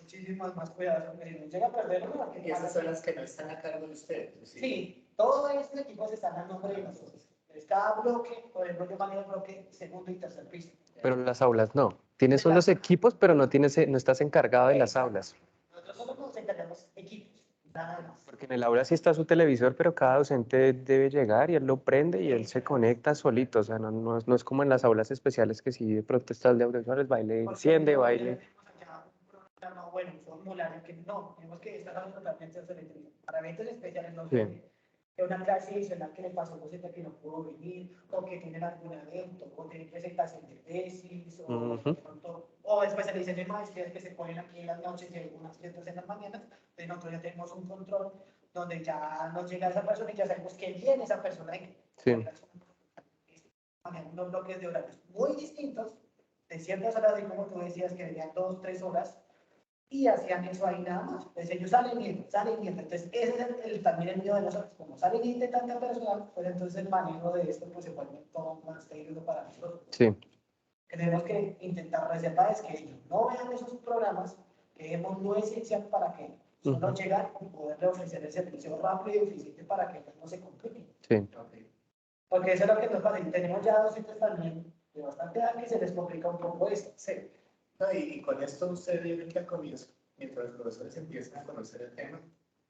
Muchísimas más cuidados, porque si nos llega a perder, ¿no? Y esas son las que no están a cargo de ustedes. Sí, todos estos equipos están a nombre de nosotros. Entonces, cada bloque, por ejemplo, yo manejo el bloque segundo y tercer piso. Pero las aulas no. Tienes unos equipos, pero no estás encargado de las aulas. Nosotros solo nos encargamos equipos, nada más. Porque en el aula sí está su televisor, pero cada docente debe llegar y él lo prende y él se conecta solito. O sea, no es como en las aulas especiales que si de pronto está el de audiovisuales, baile, enciende, baile. Bueno, un formulario que no, tenemos que estar hablando totalmente de para eventos especiales, no Sí. sé, que una clase adicional que le pasó a un docente que no pudo venir, o que tienen algún evento, o tienen presentación de tesis, o especialización de maestrías que se ponen aquí en las noches y algunas ciertas en las mañanas. Entonces nosotros ya tenemos un control donde ya nos llega esa persona y ya sabemos que viene esa persona ahí. Sí. Manejamos unos bloques de horarios muy distintos, de ciertas horas, y como tú decías, que venían 2, 3 horas, y hacían eso ahí nada más. Entonces ellos salen y entran. Entonces ese es también el miedo de nosotros. Como salen y entran tanta personal, pues entonces el manejo de esto pues se vuelve todo más técnico para nosotros. Sí. Tenemos que intentar reservar es que ellos no vean esos programas, que dejemos lo esencial para que solo llegar y poderle ofrecer el servicio rápido y eficiente para que ellos no se compliquen. Sí. Porque eso es lo que nos pasa. Y tenemos ya docentes también de bastante edad que se les complica un poco esto. Sí. No, y con esto usted viene que al comienzo, mientras los profesores empiezan a conocer el tema,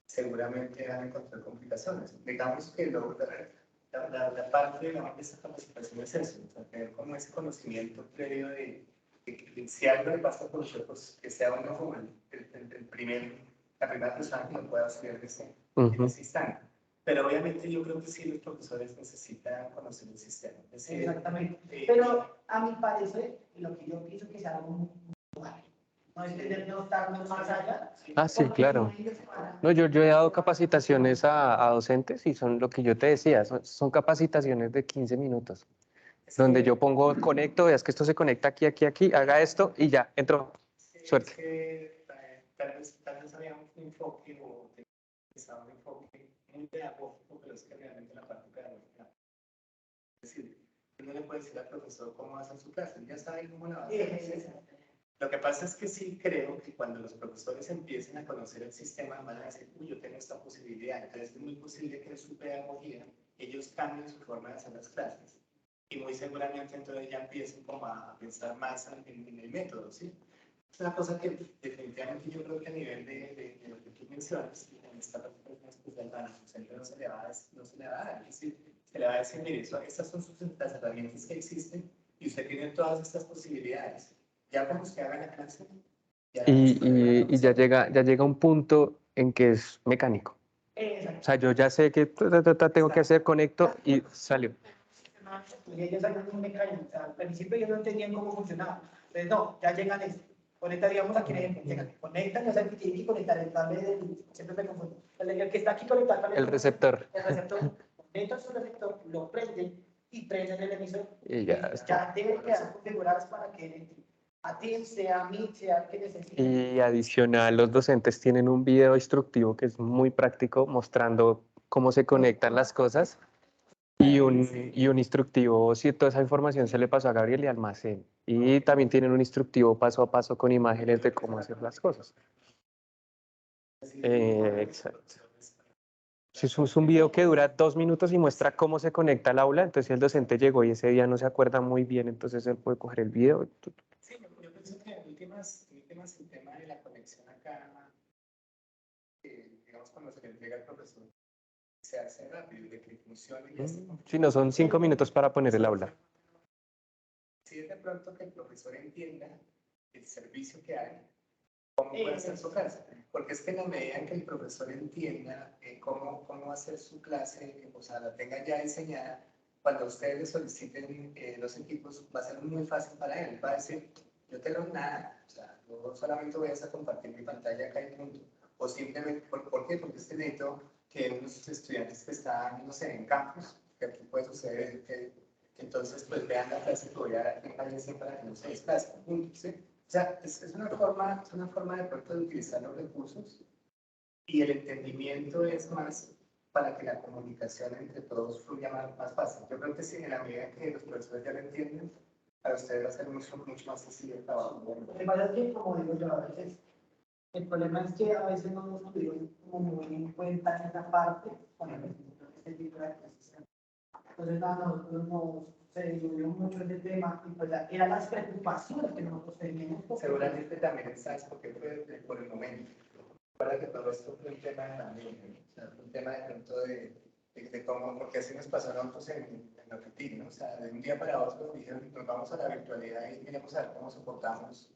seguramente van a encontrar complicaciones. Digamos que la parte de esta capacitación es eso, o sea, tener como ese conocimiento previo de que si algo le pasa por usted, pues que sea uno como la primera persona que lo pueda hacer en ese instante. Pero obviamente yo creo que sí los profesores necesitan conocer el sistema. Exactamente. Pero a mi parecer, lo que yo pienso que sea algo bueno. No es no estar más allá. Ah, sí, claro. No, yo he dado capacitaciones a docentes y son lo que yo te decía, son capacitaciones de 15 minutos. Donde yo pongo, conecto, veas que esto se conecta aquí, aquí, aquí, haga esto y ya, entro. Suerte. Es que tal vez había un enfoque o estaba un enfoque muy pedagógico, pero es que realmente la parte pedagógica. Es decir, uno le puede decir al profesor cómo va a hacer su clase, él ya sabe cómo la va a hacer. Lo que pasa es que sí creo que cuando los profesores empiecen a conocer el sistema, van a decir, uy, yo tengo esta posibilidad. Entonces es muy posible que en su pedagogía ellos cambien su forma de hacer las clases. Y muy seguramente entonces ya empiecen como a pensar más en el método, ¿sí? Es una cosa que definitivamente yo creo que a nivel de lo que tú mencionas, en esta persona especial para el docente no se le va a dar. Es decir, se le va a decir, mire, estas son las herramientas que existen y usted tiene todas estas posibilidades. Ya cuando usted haga la clase... Y ya llega un punto en que es mecánico. O sea, yo ya sé que tengo que hacer, conecto y salió. Y ellos saben un mecánico. O sea, al principio ellos no entendían cómo funcionaba. Entonces, no, ya llegan esto. Conectaríamos aquí en ejemplo. Llegan, conectan, ya saben que tienen que conectar el cable del... Siempre me confundo. El que está aquí conectado. El receptor. El receptor. Conectan su receptor, lo prenden y prenden el emisor. Y ya está. Ya deben quedar configuradas para que a ti, sea a mí, sea al que necesite. Y adicional, los docentes tienen un video instructivo que es muy práctico mostrando cómo se conectan las cosas y un instructivo, si toda esa información se le pasó a Gabriel y almacén. Y también tienen un instructivo paso a paso con imágenes de cómo hacer las cosas. Exacto. Si es un video que dura 2 minutos y muestra cómo se conecta al aula, entonces si el docente llegó y ese día no se acuerda muy bien, entonces él puede coger el video. Sí, yo pienso que en últimas el tema de la conexión acá, digamos, cuando se le entrega al profesor, se hace rápido, de que funcione y así. Si no, son 5 minutos para poner el aula. Si es de pronto que el profesor entienda el servicio que hay, cómo puede hacer su clase. Porque es que en la medida en que el profesor entienda cómo hacer su clase, o sea, la tenga ya diseñada, cuando ustedes le soliciten los equipos, va a ser muy fácil para él. Va a decir, yo te doy nada, o sea, yo solamente voy a compartir mi pantalla acá y punto. O simplemente, ¿por qué? Porque es que necesito que unos estudiantes que están, no sé, en campus, que aquí puede suceder que entonces pues vean la clase que voy a dar en clase para que no se desplacen, punto, ¿sí? O sea, es una forma de pronto de utilizar los recursos y el entendimiento es más para que la comunicación entre todos fluya más fácil. Yo creo que si en la medida que los profesores ya lo entienden, para ustedes va a ser mucho más sencillo el trabajo. Lo que pasa es que, como digo yo, a veces, el problema es que a veces no nos tuvieron como muy en cuenta esa parte cuando este tipo de clases. Entonces, nosotros se disminuyó mucho ese tema y pues eran las preocupaciones que nosotros teníamos. Seguramente también sabes por qué fue por el momento. Recuerda que todo esto fue un tema de pandemia, ¿no? O sea, fue un tema de pronto de cómo, porque así nos pasó a nosotros en Ofitin, ¿no? O sea, de un día para otro dijeron, nos vamos a la virtualidad y queremos saber cómo soportamos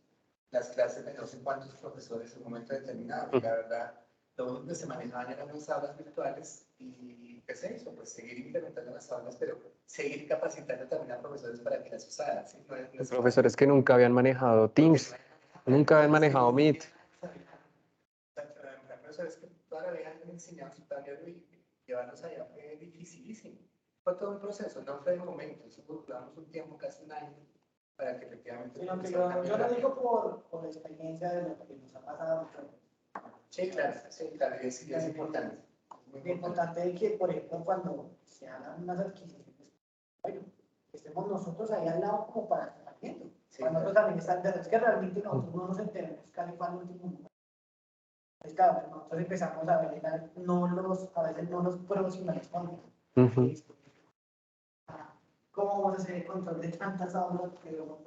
las clases de no sé cuántos profesores en un momento determinado. Y la verdad, lo único que se manejaban eran las aulas virtuales y ¿qué se hizo? Pues seguir implementando las aulas, pero seguir capacitando también a profesores para que las usaran. ¿Sí? Los profesores que nunca habían manejado Teams, nunca habían manejado Meet. Profesores que toda la vida han enseñado su taller y llevarlos allá fue dificilísimo. Fue todo un proceso, no fue de momento, eso duramos un tiempo, casi un año, para que efectivamente... Yo lo digo por experiencia de lo que nos ha pasado. Sí, claro, es importante. Lo importante es que, por ejemplo, cuando se hagan unas adquisiciones, bueno, estemos nosotros ahí al lado como para estar viendo. Sí, para nosotros también están, es que realmente nosotros no nos enteramos casi cuál último número. Pues claro, nosotros empezamos a ver, a veces no los pros, sino los contras. ¿Cómo vamos a hacer el control de tantas aulas? Pero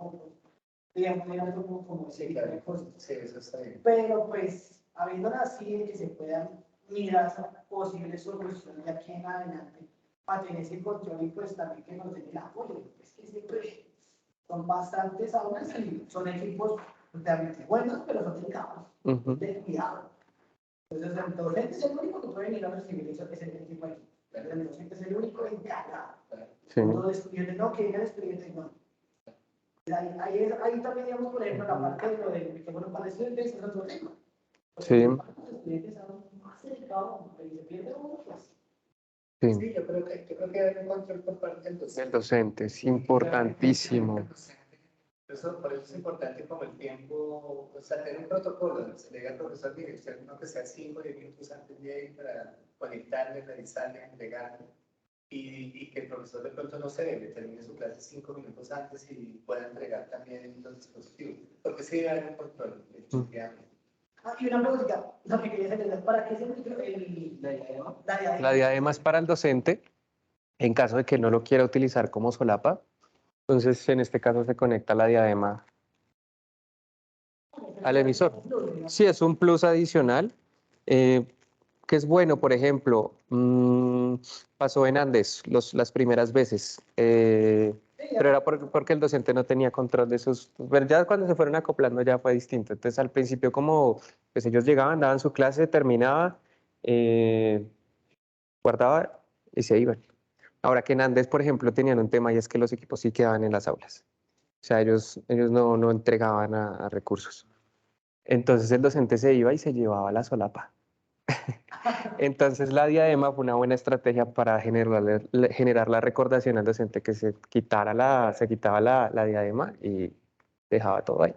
digamos, era algo como ese tipo de cosas. Sí, eso está bien. Pero pues, habiéndola así, de que se puedan mirar posibles soluciones de aquí en adelante, para tener ese control y pues también que nos den el apoyo. Es que siempre son bastantes aulas y son equipos realmente buenos, pero son delicados, descuidados. Entonces, el docente es el único que puede venir a recibir ese tipo de equipo. El docente es el único encargado. Sí. Los estudiantes no, que el estudiante no. Ahí también, digamos, por ejemplo, la parte de lo de que, bueno, para el estudiante es otro tema. Sí. Los estudiantes son más delicados, y se pierde uno, pues. Sí, yo creo que hay un control por parte del docente. El docente es importantísimo. Por eso es importante como el tiempo, o sea, tener un protocolo, se le diga al profesor, mire, usted no que sea 5 o 10 minutos antes de ir para conectarle, revisarle, entregarle, y que el profesor de pronto no se debe, termine su clase 5 minutos antes y pueda entregar también los dispositivos, porque sí debe haber un control, definitivamente. Y una pregunta, lo que quería saber, ¿para qué se La diadema es para el docente, en caso de que no lo quiera utilizar como solapa. Entonces, en este caso se conecta la diadema al emisor. Sí, es un plus adicional, que es bueno, por ejemplo, pasó en Andes las primeras veces, pero era porque el docente no tenía control de sus... Pero ya cuando se fueron acoplando ya fue distinto. Entonces, al principio como pues ellos llegaban, daban su clase, terminaba, guardaba y se iban. Ahora que en Andes, por ejemplo, tenían un tema y es que los equipos sí quedaban en las aulas. O sea, ellos no entregaban a recursos. Entonces el docente se iba y se llevaba la solapa. Entonces la diadema fue una buena estrategia para generar la recordación al docente que se quitaba la diadema y dejaba todo ahí.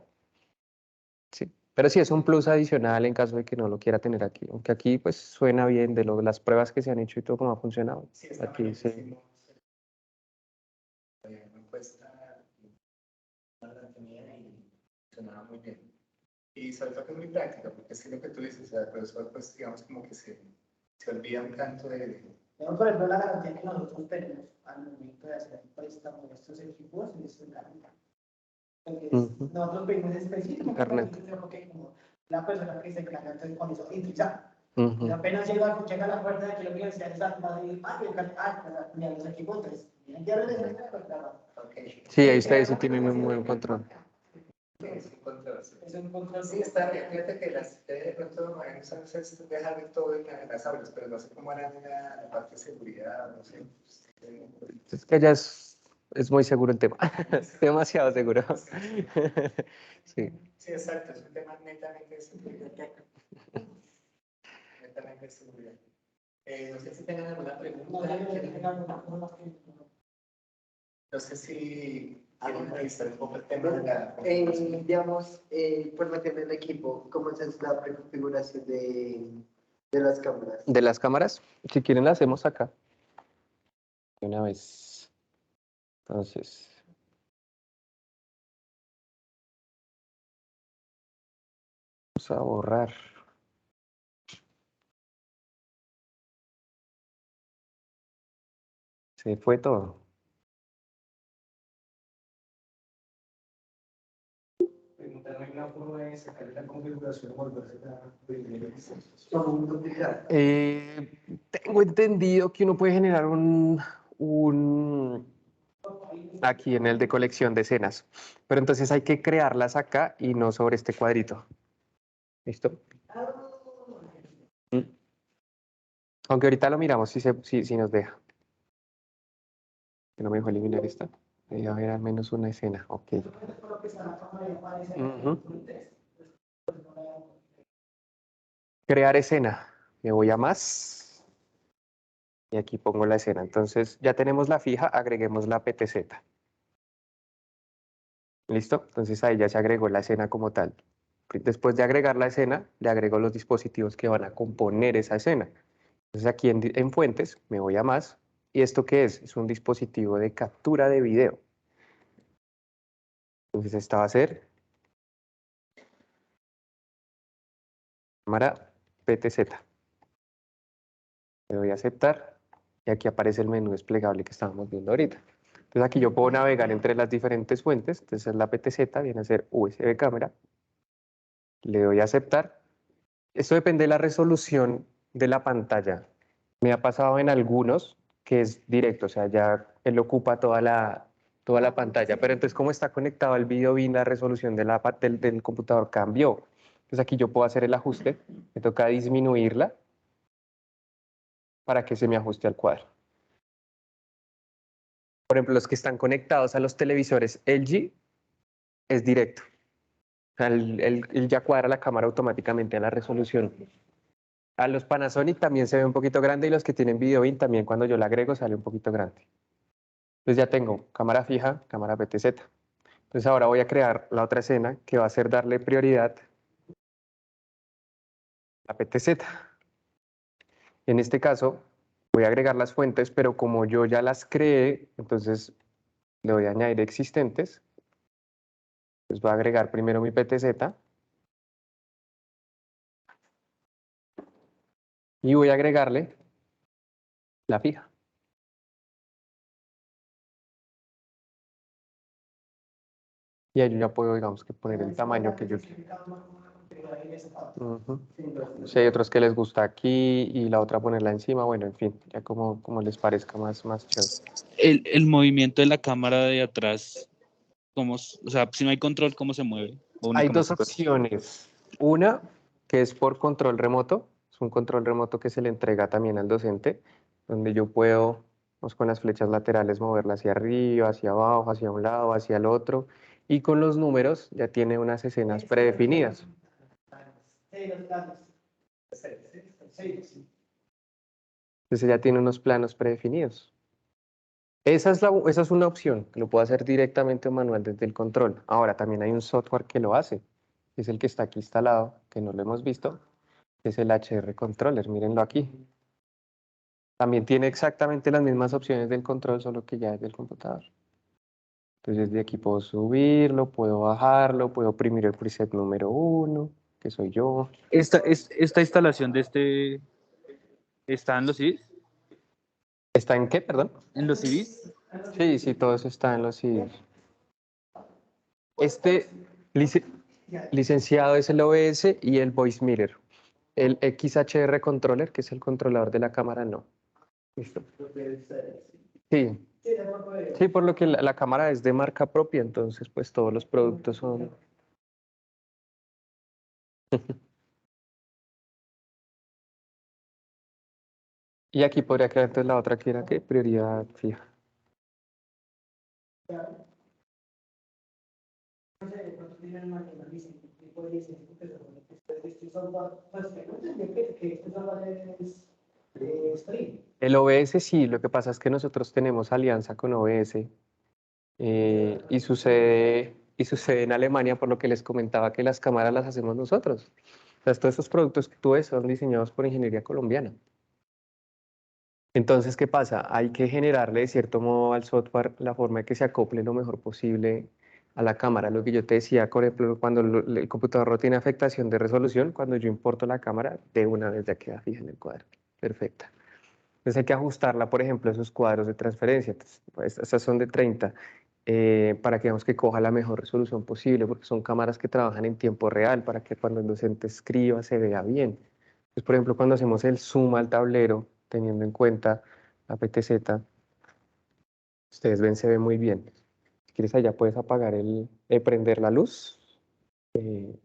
Sí. Pero sí es un plus adicional en caso de que no lo quiera tener aquí. Aunque aquí pues suena bien de las pruebas que se han hecho y todo cómo ha funcionado. Sí, Aquí sí. hicimos una encuesta, la tenía y funcionaba muy bien. Y sobre todo que es muy práctica, porque es que lo que tú dices, o sea, el profesor, pues digamos como que se olvida un tanto de... Tenemos, por ejemplo, la garantía que nosotros tenemos al momento de hacer el préstamo de estos equipos y es el carnet. Nosotros pedimos específico, porque como la persona que dice que la carnet con eso, y ya. Y apenas llega a la puerta de que la universidad está más de los equipos, entonces, ya lo de Sí, ahí ustedes sí tienen un buen control. Es un control. Sí, está bien. Fíjate que de pronto a veces dejar de todo en las aulas, pero no sé cómo harán la parte de seguridad, no sé. Es que ya es muy seguro el tema, demasiado seguro. Sí. Sí, exacto, es un tema netamente de seguridad. Netamente de seguridad. No sé si tengan alguna pregunta. No sé si quieren revisar un poco el tema de la... Digamos, por meter el equipo, ¿cómo es la preconfiguración de las cámaras? De las cámaras, si quieren la hacemos acá. De una vez. Entonces... vamos a borrar. Se fue todo. Tengo entendido que uno puede generar aquí en el de colección de escenas, pero entonces hay que crearlas acá y no sobre este cuadrito. ¿Listo? Aunque ahorita lo miramos si nos deja. Que no me dejó eliminar esta. Debe haber al menos una escena. Ok. Crear escena. Me voy a más. Y aquí pongo la escena. Entonces ya tenemos la fija, agreguemos la PTZ. ¿Listo? Entonces ahí ya se agregó la escena como tal. Después de agregar la escena, le agrego los dispositivos que van a componer esa escena. Entonces aquí en fuentes me voy a más. ¿Y esto qué es? Es un dispositivo de captura de video. Entonces esta va a ser cámara PTZ. Le doy a aceptar y aquí aparece el menú desplegable que estábamos viendo ahorita. Entonces aquí yo puedo navegar entre las diferentes fuentes. Entonces la PTZ viene a ser USB cámara. Le doy a aceptar. Esto depende de la resolución de la pantalla. Me ha pasado en algunos que es directo, o sea, ya él ocupa toda la pantalla, pero entonces como está conectado al video bin, la resolución del computador cambió. Entonces aquí yo puedo hacer el ajuste, me toca disminuirla para que se me ajuste al cuadro. Por ejemplo, los que están conectados a los televisores LG es directo. O sea, él ya cuadra la cámara automáticamente a la resolución. A los Panasonic también se ve un poquito grande y los que tienen video bin también cuando yo la agrego sale un poquito grande. Entonces ya tengo cámara fija, cámara PTZ. Entonces ahora voy a crear la otra escena que va a ser darle prioridad a PTZ. En este caso voy a agregar las fuentes, pero como yo ya las creé, entonces le voy a añadir existentes. Entonces voy a agregar primero mi PTZ. Y voy a agregarle la fija. Y ahí yo ya puedo, digamos, que poner el tamaño que yo quiero. Si hay otros que les gusta aquí y la otra ponerla encima, bueno, en fin, ya como les parezca más chévere. El movimiento de la cámara de atrás, o sea, si no hay control, ¿cómo se mueve? Hay dos opciones. Una, que es por control remoto. Es un control remoto que se le entrega también al docente, donde yo puedo, pues, con las flechas laterales moverla hacia arriba, hacia abajo, hacia un lado, hacia el otro. Y con los números ya tiene unas escenas predefinidas. Sí, sí. Entonces ya tiene unos planos predefinidos. Esa es una opción, que lo puedo hacer directamente o manual desde el control. Ahora, también hay un software que lo hace, que es el que está aquí instalado, que no lo hemos visto, que es el HR Controller, mírenlo aquí. También tiene exactamente las mismas opciones del control, solo que ya es del computador. Entonces, de aquí puedo subirlo, puedo bajarlo, puedo oprimir el preset número 1, que soy yo. Esta instalación de este está en los CDs. ¿Está en qué, perdón? ¿En los CDs? Sí, sí, todo eso está en los CDs. Este licenciado es el OBS y el Voice Mirror. El XHR Controller, que es el controlador de la cámara, no. ¿Listo? Sí, sí, por lo que la cámara es de marca propia, entonces pues todos los productos son... Y aquí podría quedar entonces la otra que era ¿qué? Prioridad fija. El OBS sí, lo que pasa es que nosotros tenemos alianza con OBS y sucede en Alemania por lo que les comentaba que las cámaras las hacemos nosotros. O sea, todos estos productos que tú ves son diseñados por ingeniería colombiana. Entonces, ¿qué pasa? Hay que generarle de cierto modo al software la forma de que se acople lo mejor posible a la cámara. Lo que yo te decía, por ejemplo, cuando el computador no tiene afectación de resolución, cuando yo importo la cámara, de una vez ya queda fija en el cuadro. Perfecta. Entonces hay que ajustarla, por ejemplo, esos cuadros de transferencia. Entonces, pues, estas son de 30, para que digamos que coja la mejor resolución posible, porque son cámaras que trabajan en tiempo real, para que cuando el docente escriba se vea bien. Entonces, por ejemplo, cuando hacemos el zoom al tablero, teniendo en cuenta la PTZ, ustedes ven, se ve muy bien. Si quieres, allá puedes apagar prender la luz. Eh,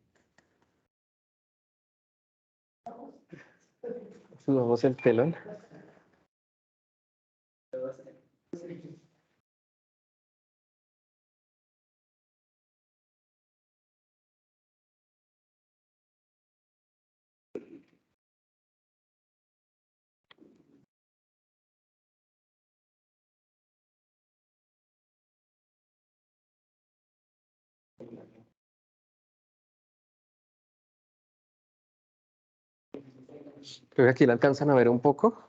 Subamos el telón. Creo que aquí la alcanzan a ver un poco.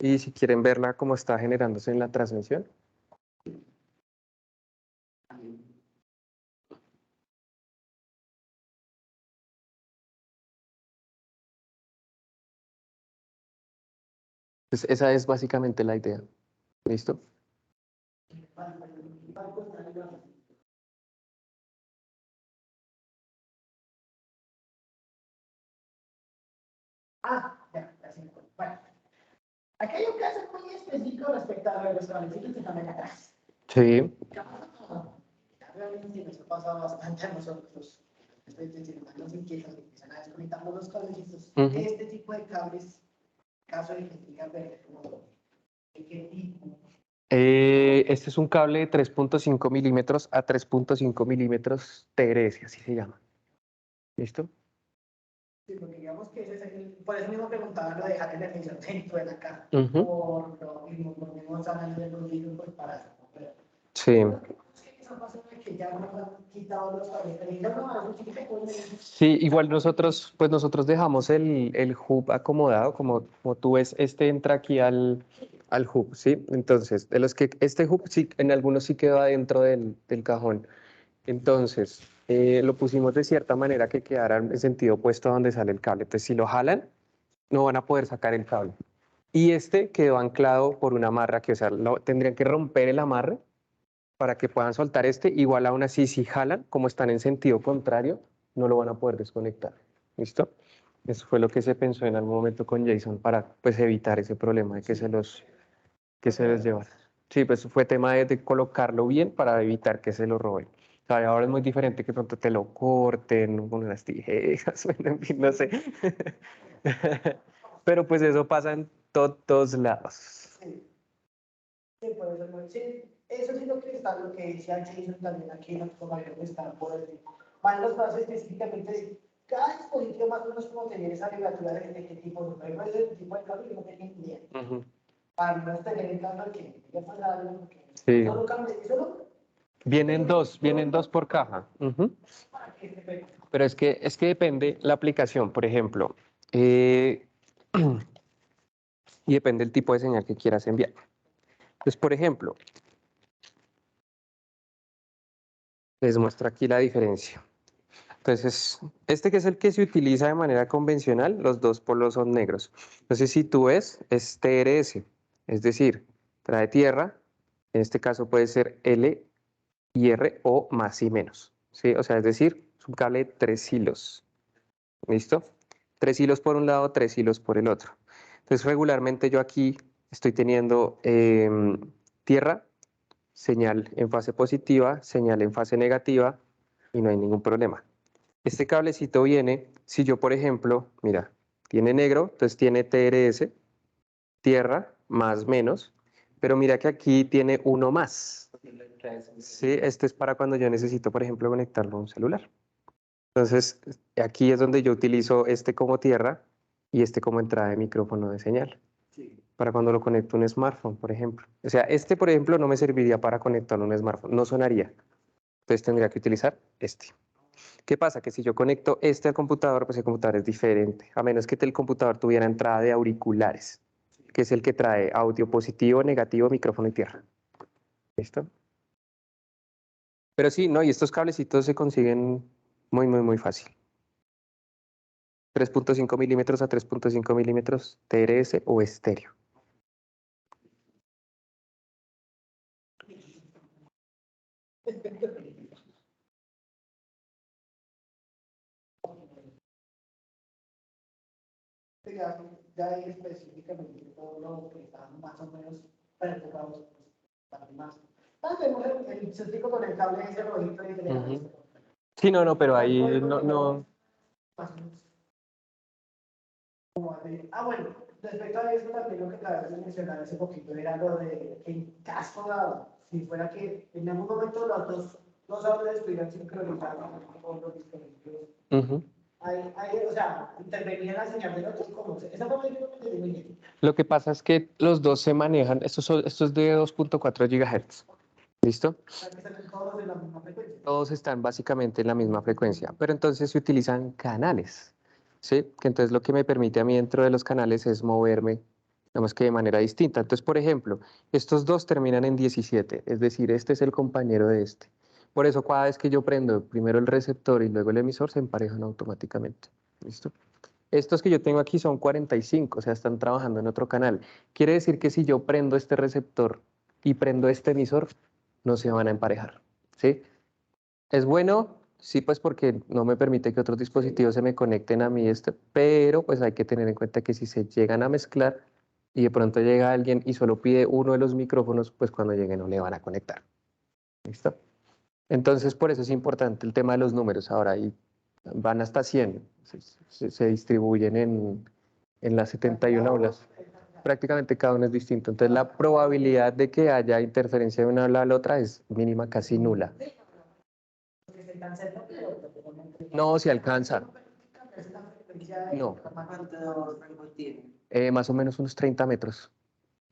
Y si quieren verla cómo está generándose en la transmisión. Pues esa es básicamente la idea. ¿Listo? Ya se me acuerdo. Bueno, aquí hay un caso muy específico respecto a los cablecitos que están acá atrás. Sí. Realmente nos ha pasado bastante a nosotros. Los inquietos que empiezan a desconectar los cablecitos. Este tipo de cables, caso de que tengan ver ¿de qué tipo? Este es un cable de 3.5 milímetros a 3.5 milímetros TRS, así se llama. ¿Listo? Sí, porque digamos que ese es por eso mismo preguntaba lo de dejar el defensor dentro de la caja. Por lo mismo, por mismos análisis de los vídeos, pues para eso. Sí. Sí, igual nosotros, pues nosotros dejamos el hub acomodado, como tú ves, este entra aquí al hub, ¿sí? Entonces, de los que este hub sí, en algunos sí queda dentro del cajón. Entonces, lo pusimos de cierta manera que quedara en sentido opuesto a donde sale el cable. Entonces, si lo jalan, no van a poder sacar el cable. Y este quedó anclado por una amarra que, o sea, tendrían que romper el amarre para que puedan soltar este. Igual aún así, si jalan, como están en sentido contrario, no lo van a poder desconectar. ¿Listo? Eso fue lo que se pensó en algún momento con Jason para pues, evitar ese problema de que que se los llevara. Sí, pues fue tema de colocarlo bien para evitar que se lo roben. O sea, ahora es muy diferente que pronto te lo corten con unas tijeras, bueno, en fin, no sé. Pero pues eso pasa en todos lados. Sí, por eso, sí, eso sí lo que está, lo que decía Jason también aquí, los compañeros están por el van los pasos específicamente cada dispositivo más o menos como tener esa abreviatura de qué tipo, por ejemplo, ese tipo de cable no tenía ni idea. Para no tener el cable que ya fue algo que Sí. solo cable, solo. Vienen dos por caja. Para que se pegue. Pero es que depende la aplicación, por ejemplo, y depende el tipo de señal que quieras enviar. Entonces, por ejemplo, les muestro aquí la diferencia. Entonces, este que es el que se utiliza de manera convencional, los dos polos son negros. Entonces, si tú ves, es TRS, es decir, trae tierra, en este caso puede ser L y R o más y menos, ¿sí? O sea, es decir, es un cable de 3 hilos, ¿listo? 3 hilos por un lado, 3 hilos por el otro. Entonces, regularmente yo aquí estoy teniendo tierra, señal en fase positiva, señal en fase negativa y no hay ningún problema. Este cablecito viene, si yo por ejemplo, mira, tiene negro, entonces tiene TRS, tierra, más menos, pero mira que aquí tiene uno más. Sí, este es para cuando yo necesito, por ejemplo, conectarlo a un celular. Entonces, aquí es donde yo utilizo este como tierra y este como entrada de micrófono de señal. Para cuando lo conecto a un smartphone, por ejemplo. O sea, este, por ejemplo, no me serviría para conectarlo a un smartphone, no sonaría. Entonces tendría que utilizar este. ¿Qué pasa? Que si yo conecto este al computador, pues el computador es diferente, a menos que el computador tuviera entrada de auriculares, que es el que trae audio positivo, negativo, micrófono y tierra. ¿Listo? Pero sí, no, y estos cablecitos se consiguen muy fácil. 3.5 milímetros a 3.5 milímetros, TRS o estéreo. Ya ahí específicamente todo lo que están más o menos preocupados para más. Tenemos el circuito con el cable ese rojito y el Sí, no, pero ahí no. más o menos. Bueno, respecto a eso también lo que acabas de mencionar hace poquito era lo de que en caso dado, si fuera que en algún momento los audios estuvieran sincronizados con los dispositivos. O sea, intervenía la señal del otro, ¿cómo? Esa fue la que te digo. Lo que pasa es que los dos se manejan, esto es de 2.4 GHz. ¿Listo? Están todos en la misma frecuencia. Todos están básicamente en la misma frecuencia, pero entonces se utilizan canales, ¿sí? Que entonces lo que me permite a mí dentro de los canales es moverme, digamos que de manera distinta. Entonces, por ejemplo, estos dos terminan en 17, es decir, este es el compañero de este. Por eso cada vez que yo prendo primero el receptor y luego el emisor se emparejan automáticamente. ¿Listo? Estos que yo tengo aquí son 45, o sea, están trabajando en otro canal. Quiere decir que si yo prendo este receptor y prendo este emisor, no se van a emparejar, ¿sí? Es bueno, sí, pues porque no me permite que otros dispositivos se me conecten a mí, pero pues hay que tener en cuenta que si se llegan a mezclar y de pronto llega alguien y solo pide uno de los micrófonos, pues cuando llegue no le van a conectar. ¿Listo? Entonces, por eso es importante el tema de los números. Ahora, ahí van hasta 100, se distribuyen en las 71 aulas. Prácticamente cada uno es distinto. Entonces, la probabilidad de que haya interferencia de una aula a la otra es mínima, casi nula. No, si alcanza. No. Más o menos unos 30 metros,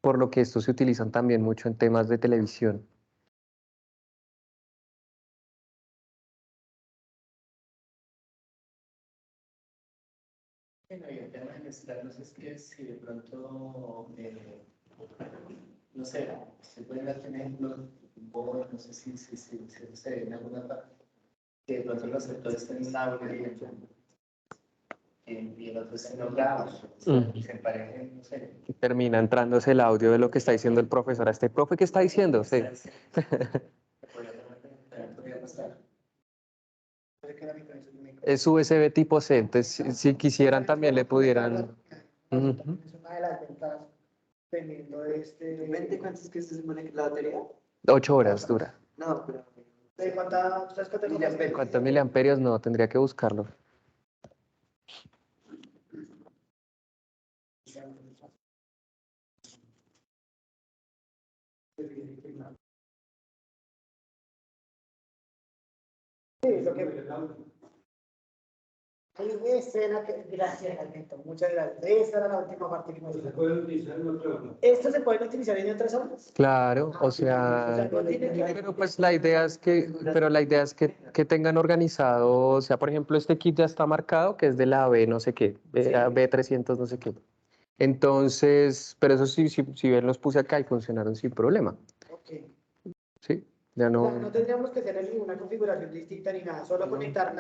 por lo que estos se utilizan también mucho en temas de televisión. Bueno, y el tema de mezclarlos es que si de pronto, no sé, se pueden dar ejemplos, no sé si se ve en alguna parte, que de pronto los sectores estén en audio y el otro está en grabos, se emparejen, no sé. Termina entrándose el audio de lo que está diciendo el profesor. ¿A este profe qué está diciendo? Sí. Podría pasar. Es USB tipo C, entonces si quisieran también le pudieran... Es una de las ventajas teniendo ¿20 cuánto es que se supone que la batería? 8 horas dura. No, pero... ¿De cuántas miliamperios? ¿Cuántos miliamperios? No, tendría que buscarlo. Sí, lo que... Esa era gracias, Alberto, muchas gracias. Esa era la última parte que me ¿Se dijo. puede utilizar en otra obra? ¿Esto se puede utilizar en otras obras? Claro, o O sea, sea, no tiene que pero pues la idea es que tengan organizado, o sea, por ejemplo, este kit ya está marcado, que es de la B no sé qué, B300 no sé qué. Entonces, pero eso sí, si bien los puse acá y funcionaron sin problema, Ok. ¿sí? Ya O sea, no, no tendríamos que hacer ninguna configuración distinta ni nada, solo conectar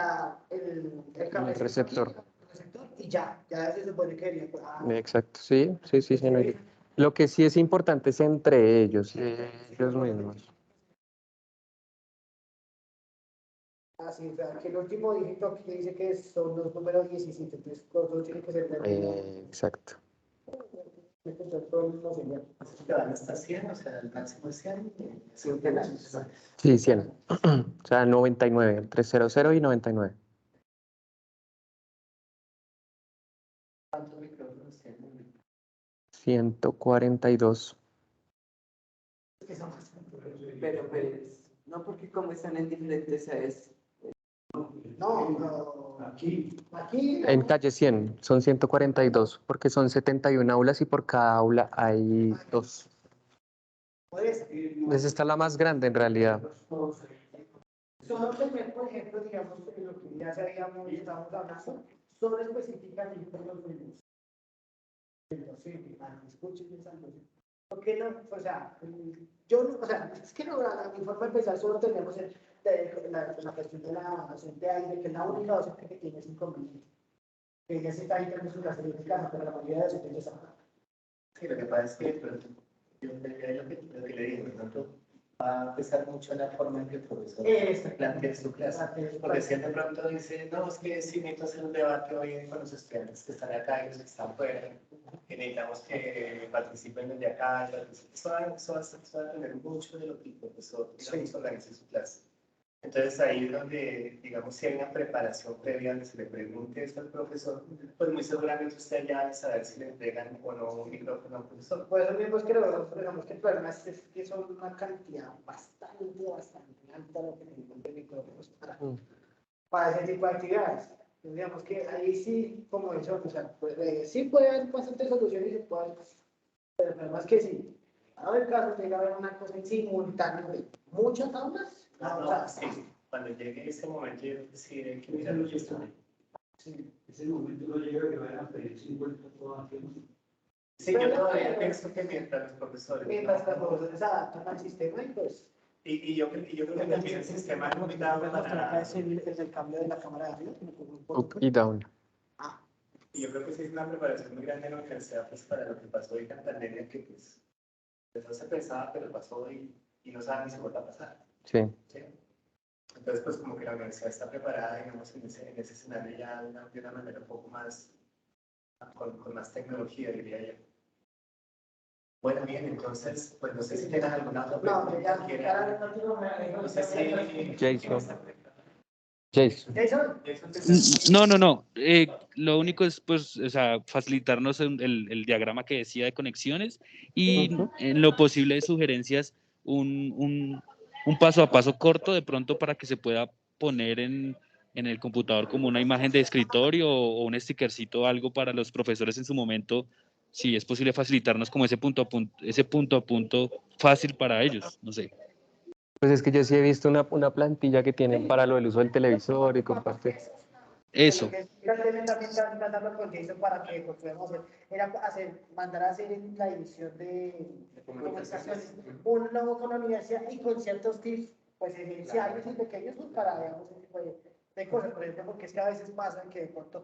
el cable el receptor. y ya se supone que debería. Exacto, sí, no hay- Lo que sí es importante es entre ellos mismos. Así, o sea, que el último dígito aquí dice que son los números 17, entonces los dos tienen que ser del mismo. Exacto. Así que van hasta 100, o sea, el máximo es 100. Sí, 100. O sea, 99, entre 00 y 99. ¿Cuántos micrófonos tienen? 142. Pero pues, no porque como están en diferentes sedes. No, aquí. En calle 100 son 142, porque son 71 aulas y por cada aula hay dos. Pues, Esa está la más grande en realidad. solo tener, por ejemplo, digamos, lo que ya sabíamos, estábamos hablando, solo específicamente los ruidos. Sí, escuchen esa cosa. ¿Por qué no? O sea, yo no, o sea, es que no, a mi forma de pensar, solo tenemos la cuestión de la docente aire, que es la única docente que tiene ese inconveniente. Que ella sí está ahí en su clase de casa, pero la mayoría de docentes están. Sí, lo que pasa es que pues, yo lo que le digo, ¿no? Va a pesar mucho la forma en que el profesor plantea su clase. Porque si él de pronto dice, no, es que sí necesito hacer un debate hoy con los estudiantes que están acá y los que están fuera, y necesitamos que participen desde acá, eso va a depender mucho de lo que el profesor, digamos, organice su clase. Entonces ahí es donde, digamos, si hay una preparación previa donde se le pregunte esto al profesor, pues muy seguramente usted ya va a saber si le entregan o no un micrófono al profesor. Por eso mismo es que digamos que el problema es que son una cantidad bastante alta lo que tenemos de micrófonos para ese tipo de actividades. Entonces, digamos que ahí sí, como eso, o sea, sí puede haber bastantes soluciones y se puede, pero el problema es que sí. Ahora el caso llega a haber una cosa en simultáneo de muchas aulas. Sí. Cuando llegue ese momento, yo decidiré hay que mirar lo que está. Sí, ese momento no llega que vayan a pedir 50 todas. Sí, yo todavía pienso que mientras los profesores. Mientras los profesores se adaptan al sistema y pues. Y yo creo que también el sistema no me da para. Es el cambio de la cámara de arriba. Up y down. Y yo creo que sí es una preparación muy grande en la universidad pues, para lo que pasó hoy en la pandemia, que pues no se pensaba, pero pasó y no saben si vuelve a pasar. Sí. ¿Sí? Entonces, pues como que la universidad está preparada, digamos, en ese escenario ya de una manera un poco más, con más tecnología, diría yo. Bueno, bien, entonces, pues no sé si tienes alguna otra pregunta. No sé si... Jason. No. Lo único es, pues, o sea, facilitarnos el diagrama que decía de conexiones y en lo posible de sugerencias un paso a paso corto de pronto para que se pueda poner en el computador como una imagen de escritorio o un stickercito, algo para los profesores en su momento, si es posible facilitarnos como ese punto a punto fácil para ellos, no sé. Pues es que yo sí he visto una plantilla que tienen para lo del uso del televisor y compartir. Eso. Para que pues, podamos mandar a hacer en la edición de comunicaciones un logo con la universidad y con ciertos tips pues esenciales y pequeños pues, para digamos ese tipo de cosas, por ejemplo, porque es que a veces pasa que de pronto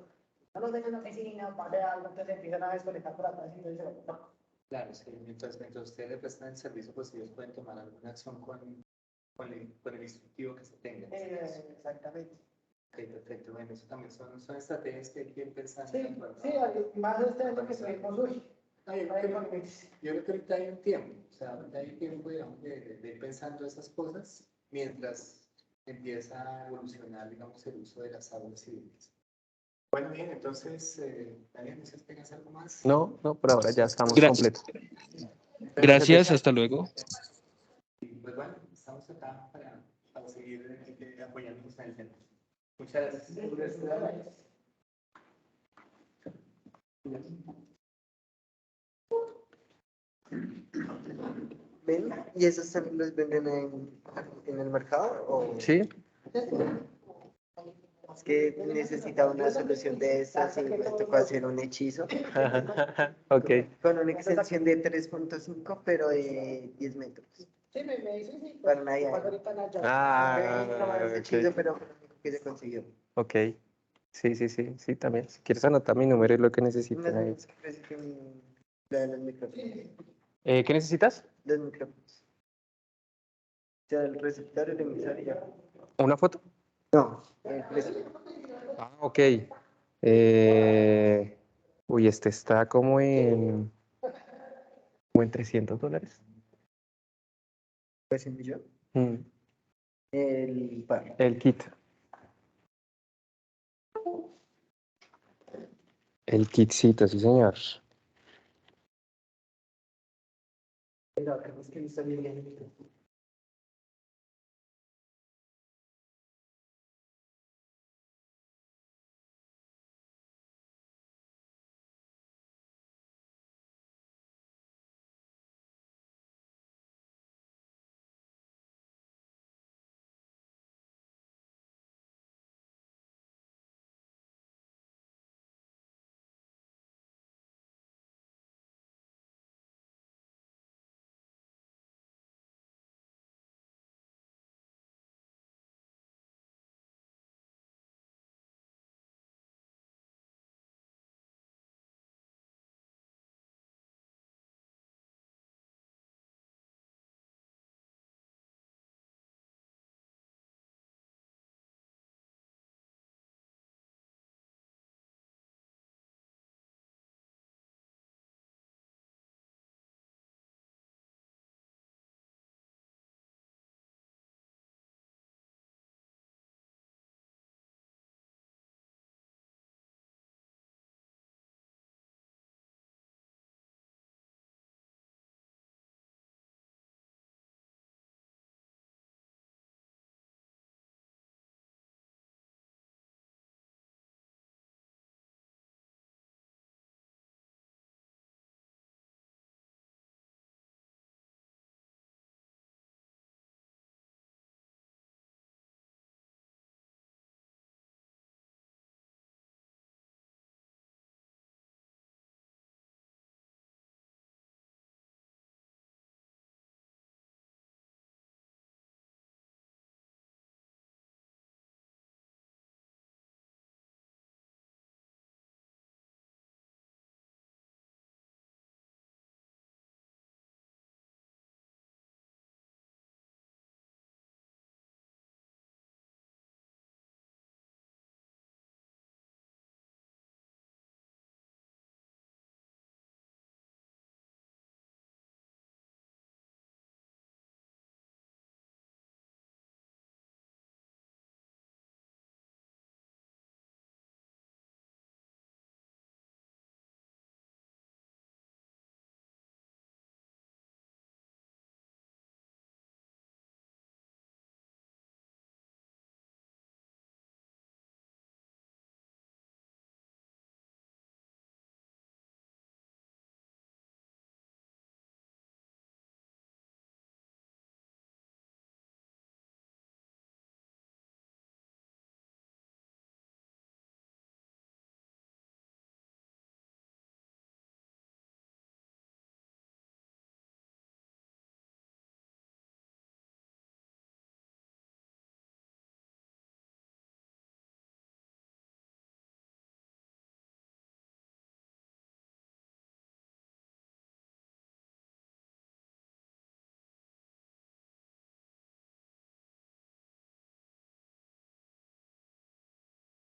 no los ven en la oficina, pasa algo, entonces empiezan a desconectar por atrás y entonces se van. Claro, sí, mientras ustedes le prestan el servicio, pues ellos pueden tomar alguna acción con el instructivo que se tenga. Exactamente. Ok, perfecto. Bueno, eso también son estrategias que hay que pensar. Sí, más este año que estuvimos hoy. Yo creo que ahorita hay un tiempo, o sea, ahorita hay tiempo, digamos, de ir pensando esas cosas mientras empieza a evolucionar, digamos, el uso de las aulas civiles. Bueno, bien, entonces, Daniel, no sé si tengas algo más. No, por ahora ya estamos completos. Gracias, hasta luego. Y pues bueno, estamos acá para seguir apoyándonos en el centro. Muchas gracias. ¿Ven? ¿Y esos también los venden en el mercado? ¿O? Sí, Es que necesitaba una solución de estas y me tocó hacer un hechizo ok. con una extensión de 3.5, pero de 10 metros. Sí, me dice, sí. Para nadie. Ah, Hechizo, ok. pero fue lo único que se consiguió. Ok. Sí, sí, sí, sí, también. Si quieres anotar mi número y lo que necesiten ahí. Los micrófonos. ¿Qué necesitas? Los micrófonos. O sea, el receptor, el emisor y ya. ¿Una foto? No, el receptor. Ah, ok. Uy, este está como en $300. Pues un millón. Mm, El par. El kit. El kitcito, sí, señor. Pero es que no está bien.